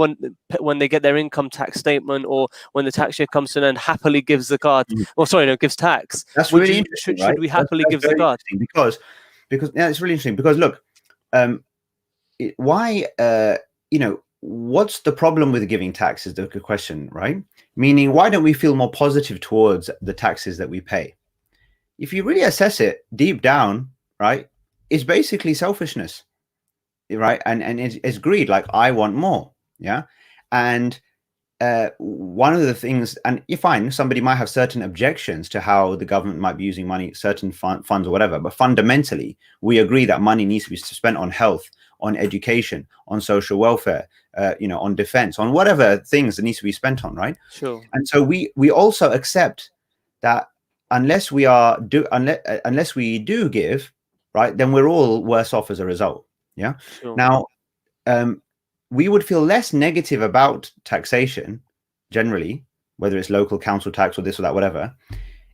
when they get their income tax statement or when the tax year comes to an end, happily gives zakat. Gives tax. That's really interesting. Should we happily give zakat? Because it's really interesting. Because look, why what's the problem with giving tax is the question, right? Meaning, why don't we feel more positive towards the taxes that we pay? If you really assess it deep down, right, it's basically selfishness, right? And it's greed. Like, I want more, yeah. And one of the things, and you find somebody might have certain objections to how the government might be using money, certain funds or whatever, but fundamentally, we agree that money needs to be spent on health, on education, on social welfare, on defense, on whatever things that needs to be spent on, right? Sure. And so we also accept that unless we do give, right, then we're all worse off as a result. Yeah. Sure. Now, we would feel less negative about taxation generally, whether it's local council tax or this or that, whatever,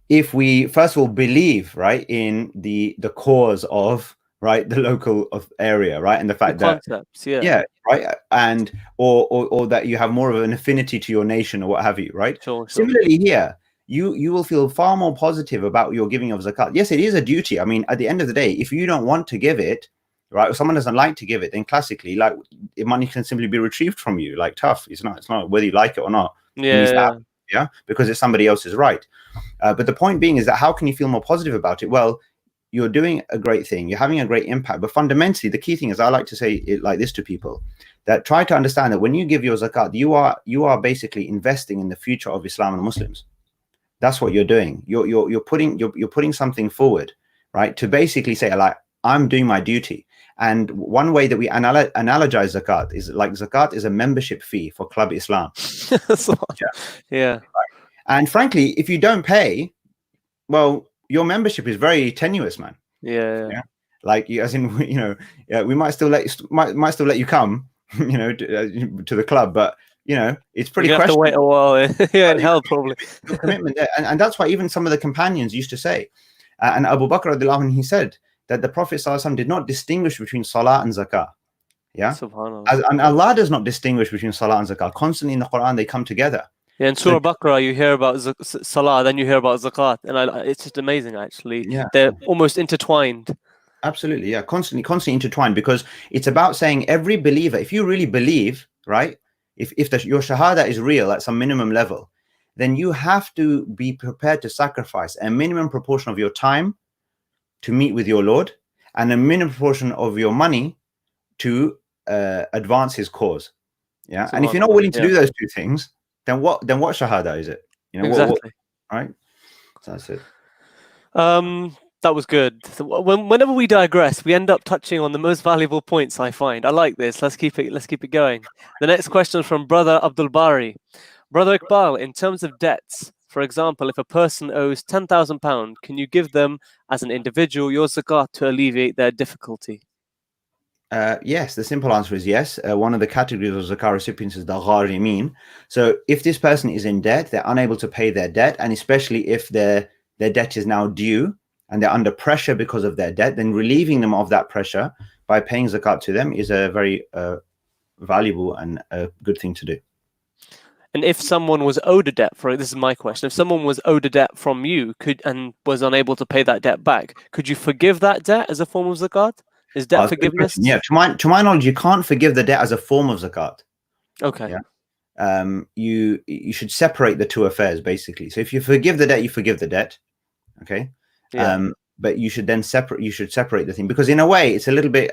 if we first of all believe, right, in the cause of, right, the local area, right, and the fact that concepts, right, and or that you have more of an affinity to your nation or what have you, right? Sure. Similarly here, you will feel far more positive about your giving of zakat. Yes, it is a duty. I mean, at the end of the day, if you don't want to give it, right, or someone doesn't like to give it, then classically, like, money can simply be retrieved from you. Like, tough. It's not whether you like it or not. Yeah, because it's somebody else's right. But the point being is that how can you feel more positive about it? Well, you're doing a great thing. You're having a great impact. But fundamentally, the key thing is, I like to say it like this to people, that try to understand that when you give your zakat, you are basically investing in the future of Islam and Muslims. That's what you're doing. You're putting something forward, right? To basically say, like, I'm doing my duty. And one way that we analogize zakat is like zakat is a membership fee for Club Islam. Yeah. And frankly, if you don't pay, well, your membership is very tenuous, man. Yeah. Like, as in, we might still let you come, to the club, but it's pretty You have to wait a while. Yeah, in hell probably. Your commitment there, and that's why even some of the companions used to say, and Abu Bakr radiallahu anhu, he said that the Prophet sallallahu alaihi wasallam did not distinguish between salah and zakah. Yeah, Subhanallah. And Allah does not distinguish between salah and zakah. Constantly in the Quran, they come together. Yeah, in Surah Baqarah, you hear about salah, then you hear about zakat, and it's just amazing, actually. Yeah, they're almost intertwined. Absolutely, yeah, constantly intertwined, because it's about saying every believer, if you really believe, right, if your shahada is real at some minimum level, then you have to be prepared to sacrifice a minimum proportion of your time to meet with your Lord, and a minimum proportion of your money to advance His cause. Yeah, and if you're not willing to do those two things, then what shahada is it? Exactly. Right. So that's it. That was good. Whenever we digress, we end up touching on the most valuable points, I find. I like this. Let's keep it going. The next question is from Brother Abdul Bari. Brother Iqbal, in terms of debts, for example, if a person owes £10,000, can you give them as an individual your zakat to alleviate their difficulty? Yes, the simple answer is yes. One of the categories of zakat recipients is the gharimin. So if this person is in debt, they're unable to pay their debt, and especially if their debt is now due and they're under pressure because of their debt, then relieving them of that pressure by paying zakat to them is a very valuable and a good thing to do. And if someone was owed a debt, this is my question, if someone was owed a debt from you and was unable to pay that debt back, could you forgive that debt as a form of zakat? Is debt forgiveness? Yeah, to my knowledge, you can't forgive the debt as a form of zakat. Okay. Yeah. You should separate the two affairs, basically. So if you forgive the debt, you forgive the debt. Okay. Yeah. But you should then separate the thing, because in a way it's a little bit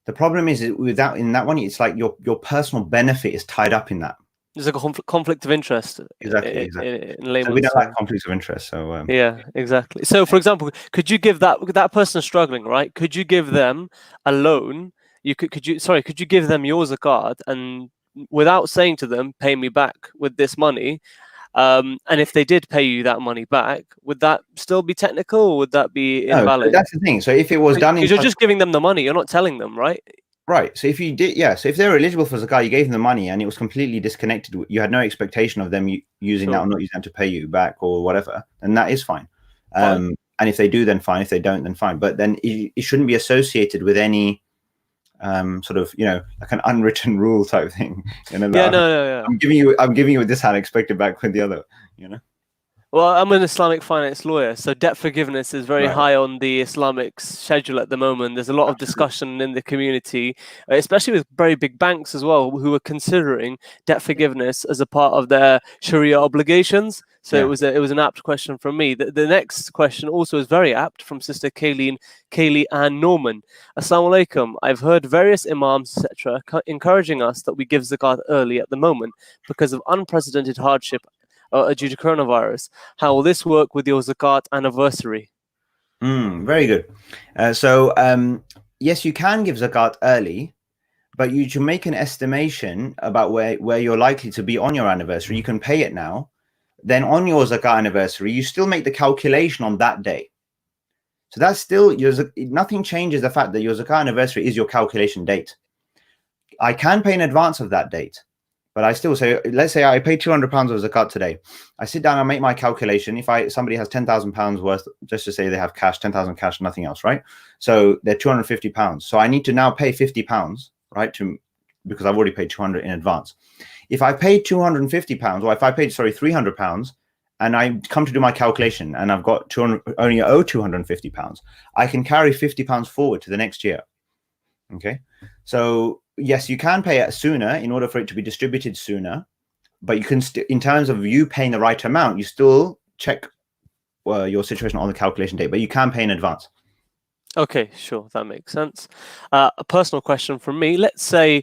the problem is in that one, it's like your personal benefit is tied up in that. There's like a conflict of interest. Exactly. In layman's so we don't like conflicts of interest. So yeah, exactly. So, for example, could you give that person struggling, right? Could you give them a loan? Could you give them your zakat, and without saying to them, pay me back with this money? And if they did pay you that money back, would that still be technical, or would that be invalid? No, that's the thing. So if it was done, because you're just giving them the money, you're not telling them, right? Right. So if you did, so if they were eligible for zakat, you gave them the money and it was completely disconnected, you had no expectation of them using that or not using that to pay you back or whatever, and that is fine. And if they do, then fine. If they don't, then fine. But then it shouldn't be associated with any sort of, like an unwritten rule type thing. No. I'm giving you this hand, expected back with the other. Well, I'm an Islamic finance lawyer, so debt forgiveness is very high on the Islamic schedule at the moment. There's a lot of discussion in the community, especially with very big banks as well, who are considering debt forgiveness as a part of their Sharia obligations. So it was an apt question from me. The next question also is very apt, from Sister Kaylee Ann Norman. Assalamu alaikum. I've heard various imams, etc., encouraging us that we give zakat early at the moment because of unprecedented hardship due to coronavirus. How will this work with your zakat anniversary? Very good. So yes, you can give zakat early, but you should make an estimation about where you're likely to be on your anniversary. You can pay it now. Then on your zakat anniversary, you still make the calculation on that day. So that's still nothing changes the fact that your zakat anniversary is your calculation date. I can pay in advance of that date, but I still say, let's say I pay £200 of zakat today. I sit down and make my calculation. If somebody has £10,000 worth, just to say they have cash, 10,000 cash, nothing else, right? So they're £250. So I need to now pay £50, right? Because I've already paid 200 in advance. If I paid £250, or if I paid, £300, and I come to do my calculation and I've got only owe £250, I can carry £50 forward to the next year. Okay. So yes, you can pay it sooner in order for it to be distributed sooner, but you can in terms of you paying the right amount, you still check your situation on the calculation date, but you can pay in advance. Okay, sure, that makes sense. A personal question from me. Let's say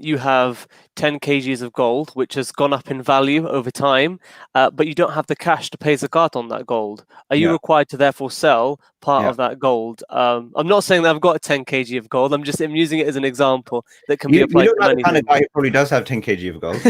you have 10 kgs of gold, which has gone up in value over time, but you don't have the cash to pay zakat on that gold. Are you Yeah, required to therefore sell part yeah. of that gold? I'm not saying that I've got a 10 kg of gold. I'm using it as an example that can be You applied look to like the many kind of things. guy who probably does have 10 kg of gold.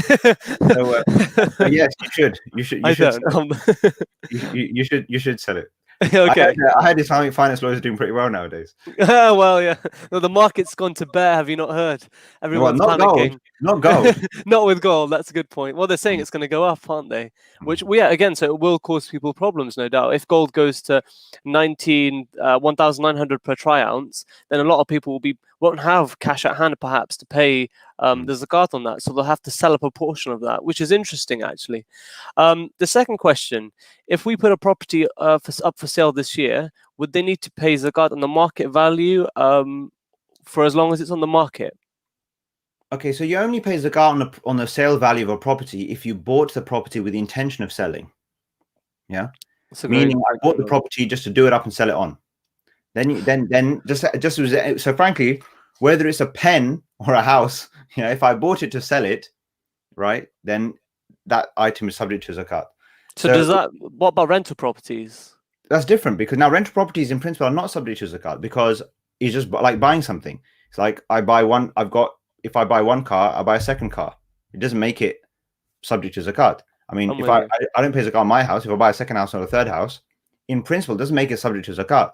So, yes, you should. You I should don't. sell it. You should sell it. Okay. I heard Islamic finance lawyers are doing pretty well nowadays. Well, yeah. No, the market's gone to bear. Have you not heard? Well, Everyone's not gold, panicking. not gold. Not with gold. That's a good point. Well, they're saying it's going to go up, aren't they? Which, well, yeah, again, so it will cause people problems, no doubt. If gold goes to 1,900 per troy ounce, then a lot of people won't have cash at hand, perhaps, to pay the zakat on that. So they'll have to sell a proportion of that, which is interesting, actually. The second question: if we put a property up for sale this year, would they need to pay zakat on the market value for as long as it's on the market? Okay, so you only pay zakat on the sale value of a property if you bought the property with the intention of selling. Yeah, That's a very meaning I important bought the one. property just to do it up and sell it on. Then so frankly, whether it's a pen or a house, if I bought it to sell it, right, then that item is subject to zakat. So So what about rental properties? that's different because now rental properties in principle are not subject to zakat because it's just like buying something. It's like if I buy one car, I buy a second car. It doesn't make it subject to zakat. I mean, I'm if with you. I don't pay zakat on my house, if I buy a second house or a third house, in principle, it doesn't make it subject to zakat,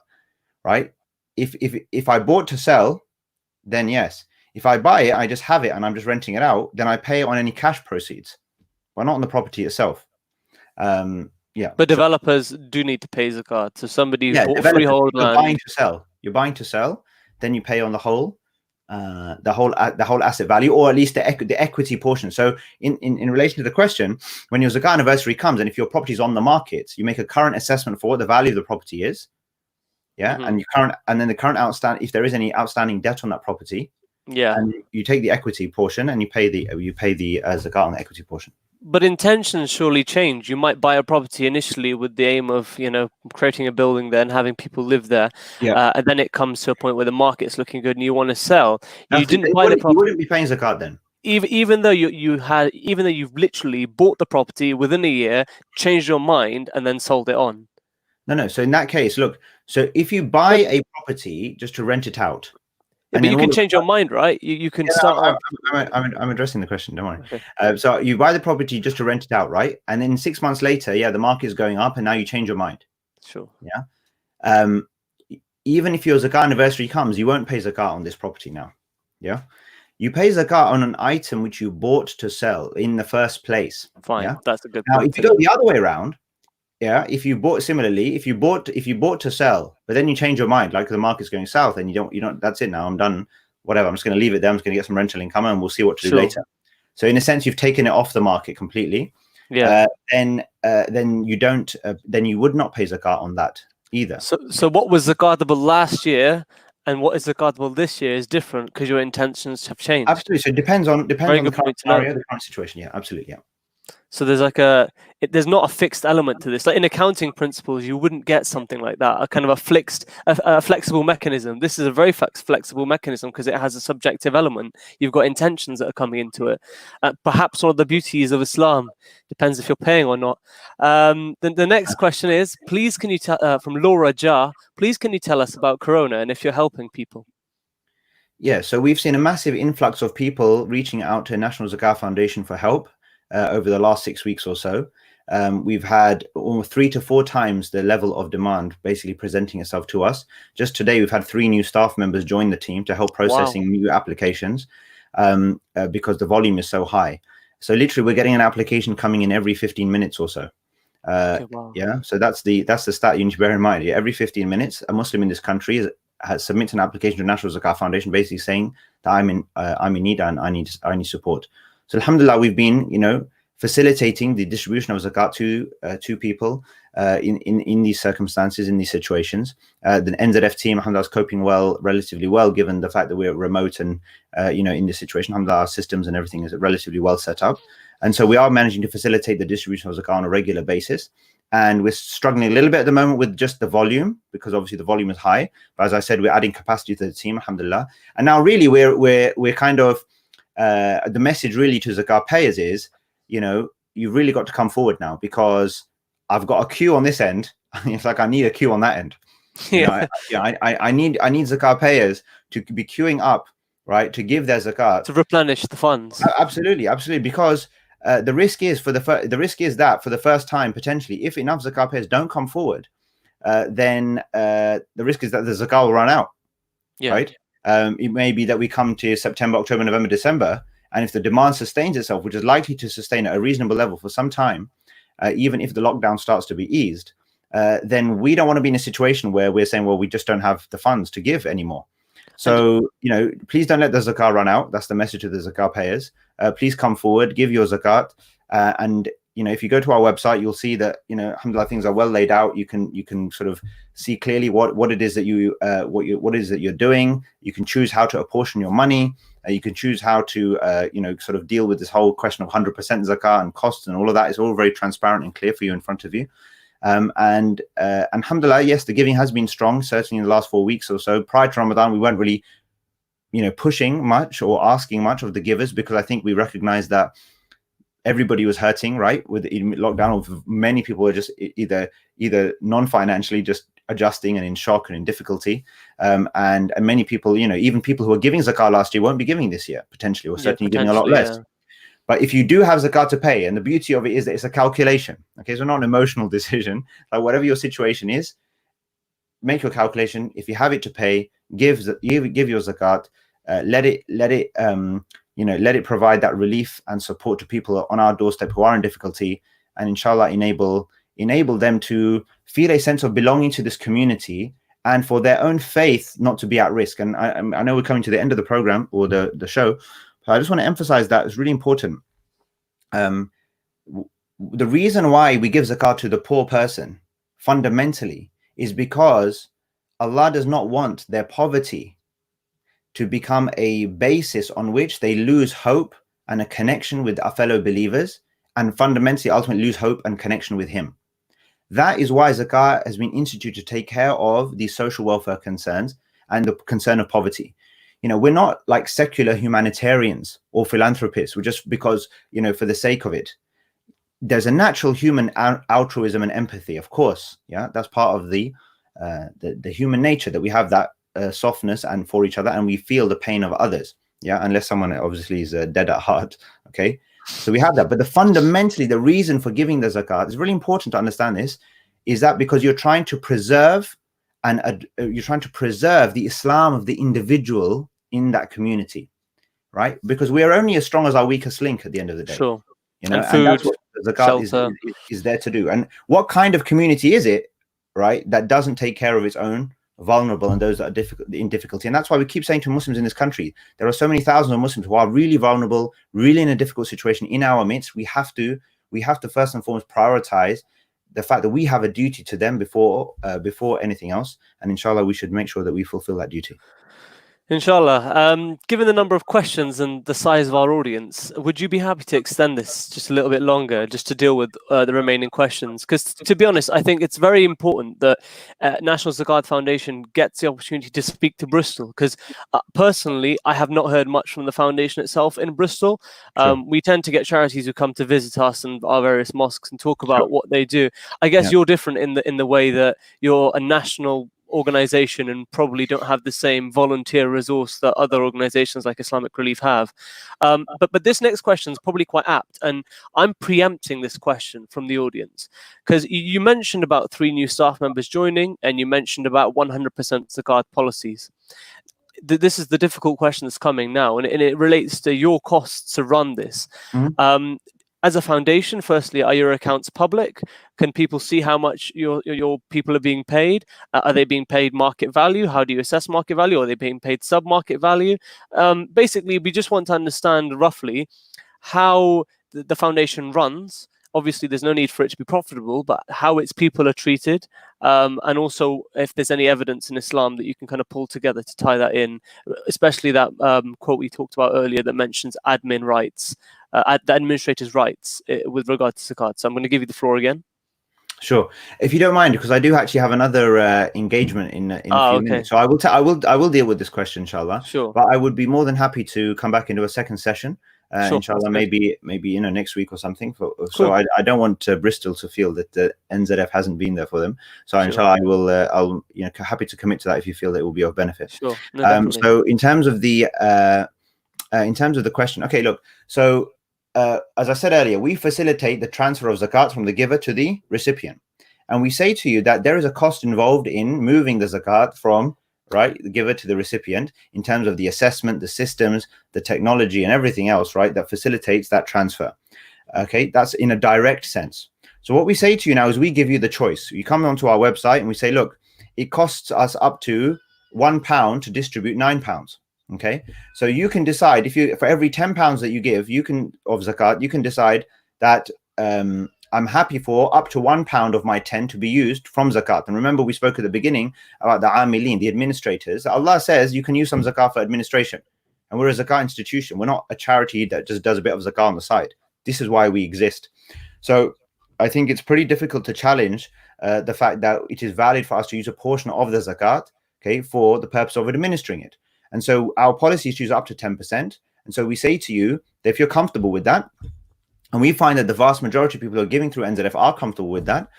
right? If I bought to sell, then yes. If I buy it, I just have it and I'm just renting it out, then I pay on any cash proceeds, but not on the property itself. Yeah. But So developers do need to pay zakat. So somebody who's yeah, bought developers, freehold if you're buying land. to sell, then you pay on the whole asset value, or at least the equity portion. So in relation to the question, when your zakat anniversary comes, and if your property is on the market, you make a current assessment for what the value of the property is. Yeah, Mhm. and then the current outstanding, if there is any outstanding debt on that property, Yeah. and you take the equity portion and you pay the zakat on the equity portion. But intentions surely change. You might buy a property initially with the aim of, creating a building there and having people live there, Yeah, and then it comes to a point where the market's looking good and you want to sell. You that's it. didn't buy the You property, wouldn't be paying zakat then. even though even though you've literally bought the property within a year, changed your mind, and then sold it on. No. So in that case, look. So if you buy But a property just to rent it out, yeah, and but then you all can of change your mind, right? You can yeah, start no, off. I'm addressing the question. Don't worry. Okay. So you buy the property just to rent it out, right? And then 6 months later, yeah, the market is going up, and now you change your mind. Sure. Yeah. Um, even if your zakat anniversary comes, you won't pay zakat on this property now. Yeah. You pay zakat on an item which you bought to sell in the first place. Fine. Yeah. That's a good Now, point if to you go know. the other way around, yeah, if you bought to sell, but then you change your mind, like the market's going south, and you don't. That's it now. I'm done. Whatever. I'm just going to leave it there. I'm just going to get some rental income, and we'll see what to do Sure. later. So in a sense, you've taken it off the market completely. Yeah. Then you don't. Then you would not pay zakat on that either. So what was zakatable last year and what is zakatable this year is different because your intentions have changed. Absolutely. So it depends on the Very current good point to know. scenario, the current situation. Yeah, absolutely. Yeah. So there's like there's not a fixed element to this. Like in accounting principles, you wouldn't get something like that, a kind of a flexible mechanism. This is a very flexible mechanism because it has a subjective element. You've got intentions that are coming into it. Perhaps one of the beauties of Islam depends if you're paying or not. The next question is, please can you tell from Laura Jar, please can you tell us about Corona and if you're helping people? Yeah, so we've seen a massive influx of people reaching out to National Zakat Foundation for help over the last 6 weeks or so. We've had almost 3 to 4 times the level of demand basically presenting itself to us. Just today, we've had 3 new staff members join the team to help processing new applications because the volume is so high. So literally, we're getting an application coming in every 15 minutes or so. Okay, wow. Yeah, so that's the stat you need to bear in mind. Yeah, every 15 minutes, a Muslim in this country has submitted an application to National Zakat Foundation, basically saying that I'm in need and I need support. So alhamdulillah, we've been facilitating the distribution of zakat to people in these circumstances, in these situations. The NZF team, alhamdulillah, is coping relatively well, given the fact that we're remote and in this situation. Alhamdulillah, our systems and everything is relatively well set up, and so we are managing to facilitate the distribution of zakat on a regular basis. and we're struggling a little bit at the moment with just the volume, because obviously the volume is high. But as I said, we're adding capacity to the team, alhamdulillah. And now really we're kind of the message really to zakat payers is, you've really got to come forward now, because I've got a queue on this end. It's like I need a queue on that end. I need zakat payers to be queuing up, right, to give their zakat, to replenish the funds. Absolutely, because the risk is that for the first time, potentially, if enough zakat payers don't come forward, then the risk is that the zakat will run out. Right? It may be that we come to September, October, November, December, and if the demand sustains itself, which is likely to sustain at a reasonable level for some time, even if the lockdown starts to be eased, then we don't want to be in a situation where we're saying, well, we just don't have the funds to give anymore. So, please don't let the zakat run out. That's the message to the zakat payers. Please come forward, give your zakat. And, if you go to our website, you'll see that, alhamdulillah, things are well laid out. You can sort of see clearly what it is that what it is that you're doing. You can choose how to apportion your money. You can choose how to, sort of deal with this whole question of 100% zakat and costs and all of that. It's all very transparent and clear for you in front of you. And alhamdulillah, yes, the giving has been strong, certainly in the last 4 weeks or so. Prior to Ramadan, we weren't really, pushing much or asking much of the givers, because I think we recognized that everybody was hurting, right, with the lockdown. Many people were just either non-financially just adjusting and in shock and in difficulty. And many people, even people who were giving zakat last year won't be giving this year, potentially, or certainly giving a lot less. Yeah. But if you do have zakat to pay, and the beauty of it is that it's a calculation, okay? So not an emotional decision. Like whatever your situation is, make your calculation. If you have it to pay, give your zakat. Let it provide that relief and support to people on our doorstep who are in difficulty, and inshallah enable them to feel a sense of belonging to this community, and for their own faith not to be at risk. And I know we're coming to the end of the program or the show. I just want to emphasize that it's really important. The reason why we give zakat to the poor person fundamentally is because Allah does not want their poverty to become a basis on which they lose hope and a connection with our fellow believers, and fundamentally, ultimately lose hope and connection with Him. That is why zakat has been instituted to take care of these social welfare concerns and the concern of poverty. We're not like secular humanitarians or philanthropists. We're just because, for the sake of it. There's a natural human altruism and empathy, of course. Yeah, that's part of the human nature, that we have that softness and for each other, and we feel the pain of others. Yeah, unless someone obviously is dead at heart. Okay, so we have that. But fundamentally, the reason for giving the zakat is really important to understand. This is that because you're trying to preserve the Islam of the individual in that community, right? Because we are only as strong as our weakest link at the end of the day. Sure. And that's what the zakat is there to do. And what kind of community is it, right, that doesn't take care of its own vulnerable and those that are in difficulty? And that's why we keep saying to Muslims in this country, there are so many thousands of Muslims who are really vulnerable, really in a difficult situation in our midst. We have to first and foremost prioritize the fact that we have a duty to them before anything else, and inshallah we should make sure that we fulfill that duty. Inshallah. Given the number of questions and the size of our audience, would you be happy to extend this just a little bit longer, just to deal with the remaining questions? Because to be honest, I think it's very important that National Zakat Foundation gets the opportunity to speak to Bristol, because personally, I have not heard much from the foundation itself in Bristol. Sure. We tend to get charities who come to visit us and our various mosques and talk about what they do. I guess you're different in the way that you're a national organization and probably don't have the same volunteer resource that other organizations like Islamic Relief have. But this next question is probably quite apt, and I'm preempting this question from the audience, because you mentioned about 3 new staff members joining, and you mentioned about 100% zakat policies. This is the difficult question that's coming now, and it relates to your costs to run this. Mm-hmm. As a foundation, firstly, are your accounts public? Can people see how much your people are being paid? Are they being paid market value? How do you assess market value? Are they being paid sub-market value? Basically, we just want to understand roughly how the foundation runs. Obviously, there's no need for it to be profitable, but how its people are treated, and also if there's any evidence in Islam that you can kind of pull together to tie that in, especially that quote we talked about earlier that mentions admin rights, the administrator's rights with regard to zakat. So I'm going to give you the floor again. Sure. If you don't mind, because I do actually have another engagement in a few Okay. minutes, so I will deal with this question, inshallah. Sure. But I would be more than happy to come back into a second session, Sure. inshallah, maybe next week or something. So Cool. I don't want Bristol to feel that the NZF hasn't been there for them. So Sure. inshallah, I'll happy to commit to that if you feel that it will be of benefit. Sure. No, definitely. So in terms of the question, okay, look, so. As I said earlier, we facilitate the transfer of zakat from the giver to the recipient. And we say to you that there is a cost involved in moving the zakat from the giver to the recipient in terms of the assessment, the systems, the technology, and everything else, that facilitates that transfer. Okay, that's in a direct sense. So what we say to you now is we give you the choice. You come onto our website and we say, look, it costs us up to £1 to distribute £9. Okay, so you can decide for every £10 that you give, of zakat, you can decide that I'm happy for up to £1 of my 10 to be used from zakat. And remember, we spoke at the beginning about the amilin, the administrators. Allah says you can use some zakat for administration, and we're a zakat institution. We're not a charity that just does a bit of zakat on the side. This is why we exist. So I think it's pretty difficult to challenge the fact that it is valid for us to use a portion of the zakat, okay, for the purpose of administering it. And so our policy is to use up to 10%. And so we say to you that if you're comfortable with that, and we find that the vast majority of people who are giving through NZF are comfortable with that,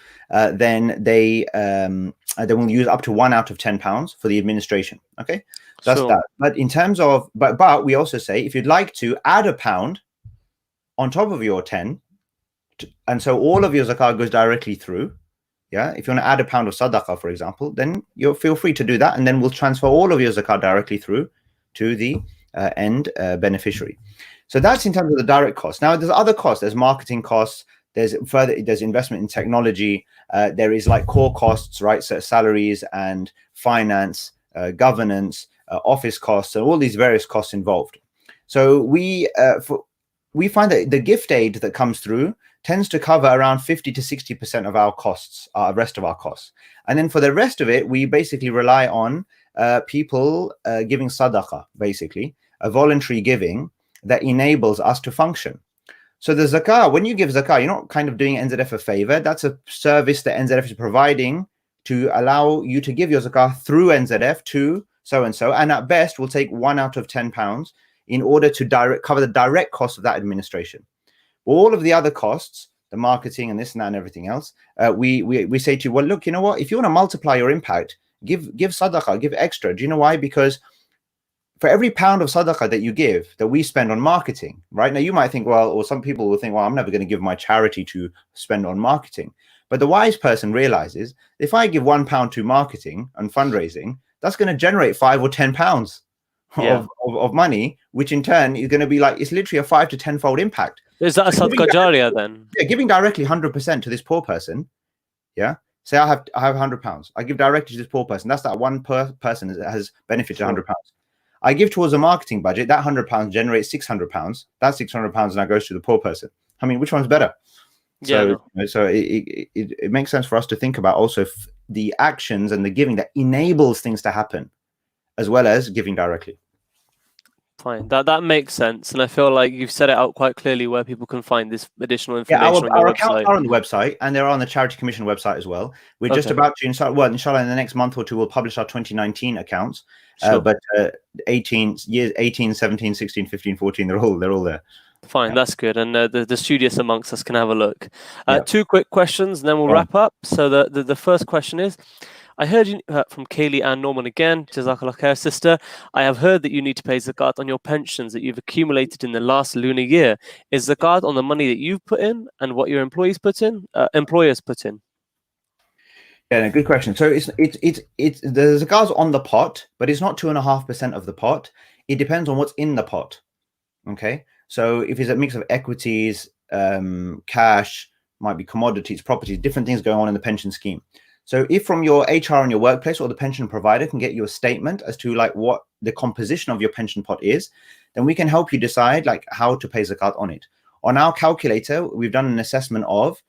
then they will use up to £1 out of £10 for the administration. Okay, so that's that. But in terms of, but we also say if you'd like to add £1 on top of your 10, and so all of your zakat goes directly through. Yeah, if you want to add £1 of sadaqah, for example, then you'll feel free to do that, and then we'll transfer all of your zakat directly through to the end beneficiary. So that's in terms of the direct cost. Now, there's other costs. There's marketing costs. There's investment in technology. There is like core costs, right? So salaries and finance, governance, office costs, and all these various costs involved. So we find that the gift aid that comes through tends to cover around 50 to 60% of our costs, rest of our costs. And then for the rest of it, we basically rely on people giving sadaqah, basically, a voluntary giving that enables us to function. So the zakah, when you give zakah, you're not kind of doing NZF a favor. That's a service that NZF is providing to allow you to give your zakah through NZF to so-and-so. And at best, we'll take £1 out of £10 in order to cover the direct cost of that administration. All of the other costs, the marketing and this and that and everything else, we say to you, well, look, you know what? If you want to multiply your impact, give sadaqah, give extra. Do you know why? Because for every £1 of sadaqah that you give, that we spend on marketing, right? Now, you might think, well, or some people will think, well, I'm never going to give my charity to spend on marketing. But the wise person realizes if I give £1 to marketing and fundraising, that's going to generate £5 or £10 of money, which in turn is going to be like, it's literally a 5 to 10-fold impact. Is that a sadaqah jariyah then? Yeah, giving directly 100% to this poor person. Yeah. Say I have £100. I give directly to this poor person. That's that one person that has benefited £100. I give towards a marketing budget. That £100 generates £600. That £600 now goes to the poor person. I mean, which one's better? So it makes sense for us to think about also the actions and the giving that enables things to happen, as well as giving directly. Fine, that makes sense, and I feel like you've set it out quite clearly where people can find this additional information on your our website. accounts are on the website, and they're on the Charity Commission website as well. We're just about to inshallah in the next month or two we'll publish our 2019 accounts. But 18, 17, 16, 15, 14, they're all there. Fine, that's good, and the studious amongst us can have a look. Two quick questions, and then we'll wrap up. So the first question is, I heard you from Kaylee and Norman again, Jazakallah khair, sister. I have heard that you need to pay zakat on your pensions that you've accumulated in the last lunar year. Is zakat on the money that you've put in and what your employers put in? Yeah, good question. So it's the zakat's on the pot, but it's not 2.5% of the pot. It depends on what's in the pot. Okay, so if it's a mix of equities, cash, might be commodities, properties, different things going on in the pension scheme. So if from your HR in your workplace or the pension provider can get you a statement as to like what the composition of your pension pot is, then we can help you decide like how to pay zakat on it. On our calculator, we've done an assessment of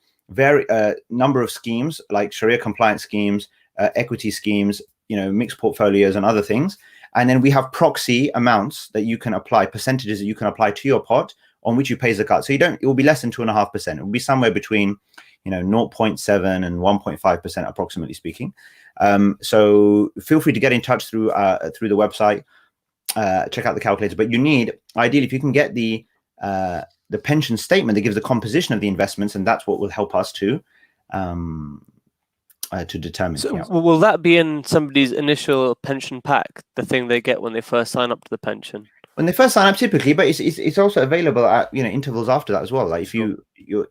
number of schemes like Sharia compliant schemes, equity schemes, mixed portfolios and other things. And then we have proxy amounts that you can apply, percentages that you can apply to your pot on which you pay zakat. So it will be less than 2.5%. It will be somewhere between 0.7 and 1.5% approximately speaking. So feel free to get in touch through the website, check out the calculator. But you need, ideally, if you can get the pension statement that gives the composition of the investments, and that's what will help us to determine. So will that be in somebody's initial pension pack, the thing they get when they first sign up to the pension? When they first sign up, typically, but it's also available at intervals after that as well. Like if you have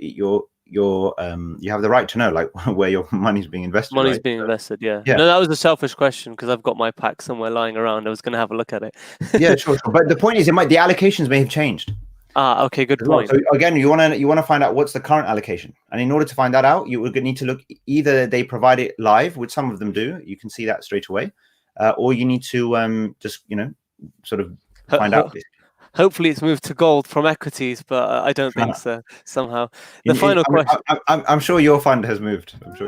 the right to know like where your money's being invested. Money's right? being invested, yeah. Yeah. No, that was a selfish question because I've got my pack somewhere lying around. I was going to have a look at it. Yeah, sure. But the point is, the allocations may have changed. Okay, good point. So again, you want to find out what's the current allocation, and in order to find that out, you would need to look, either they provide it live, which some of them do, you can see that straight away, or you need to just sort of find out. Hopefully it's moved to gold from equities, but I don't think so. Somehow, the final question. I'm sure your fund has moved. I'm sure.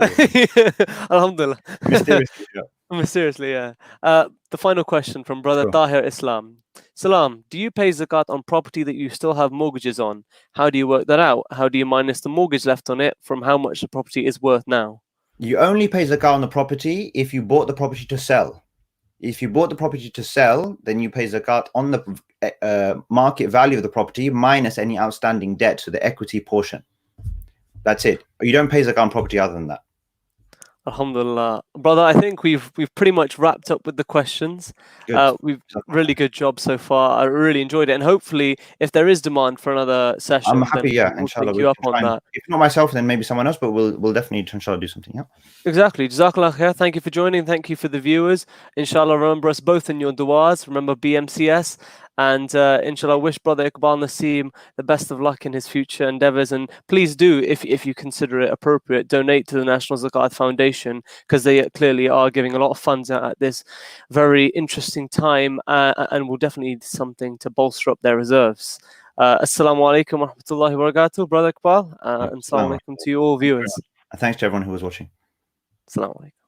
Alhamdulillah. Mysteriously, yeah. Mysteriously, yeah. The final question from Brother Tahir Islam. Salam, do you pay zakat on property that you still have mortgages on? How do you work that out? How do you minus the mortgage left on it from how much the property is worth now? You only pay zakat on the property if you bought the property to sell. If you bought the property to sell, then you pay zakat on the market value of the property minus any outstanding debt, so the equity portion. That's it. You don't pay zakat on property other than that. Alhamdulillah. Brother, I think we've pretty much wrapped up with the questions. We've really good job so far. I really enjoyed it, and hopefully if there is demand for another session, I'm happy, then we'll inshallah, take you up on that. If not myself, then maybe someone else, but we'll definitely inshallah do something. Yeah. Exactly. Jazakallah khair. Thank you for joining. Thank you for the viewers. Inshallah, remember us both in your du'as. Remember BMCS. And inshallah, wish Brother Iqbal Naseem the best of luck in his future endeavors. And please do, if you consider it appropriate, donate to the National Zakat Foundation, because they clearly are giving a lot of funds out at this very interesting time, and will definitely need something to bolster up their reserves. Assalamu alaikum wa rahmatullahi wa barakatuh, Brother Iqbal, and assalamu alaikum to you all viewers. Thanks to everyone who was watching. Assalamu alaikum.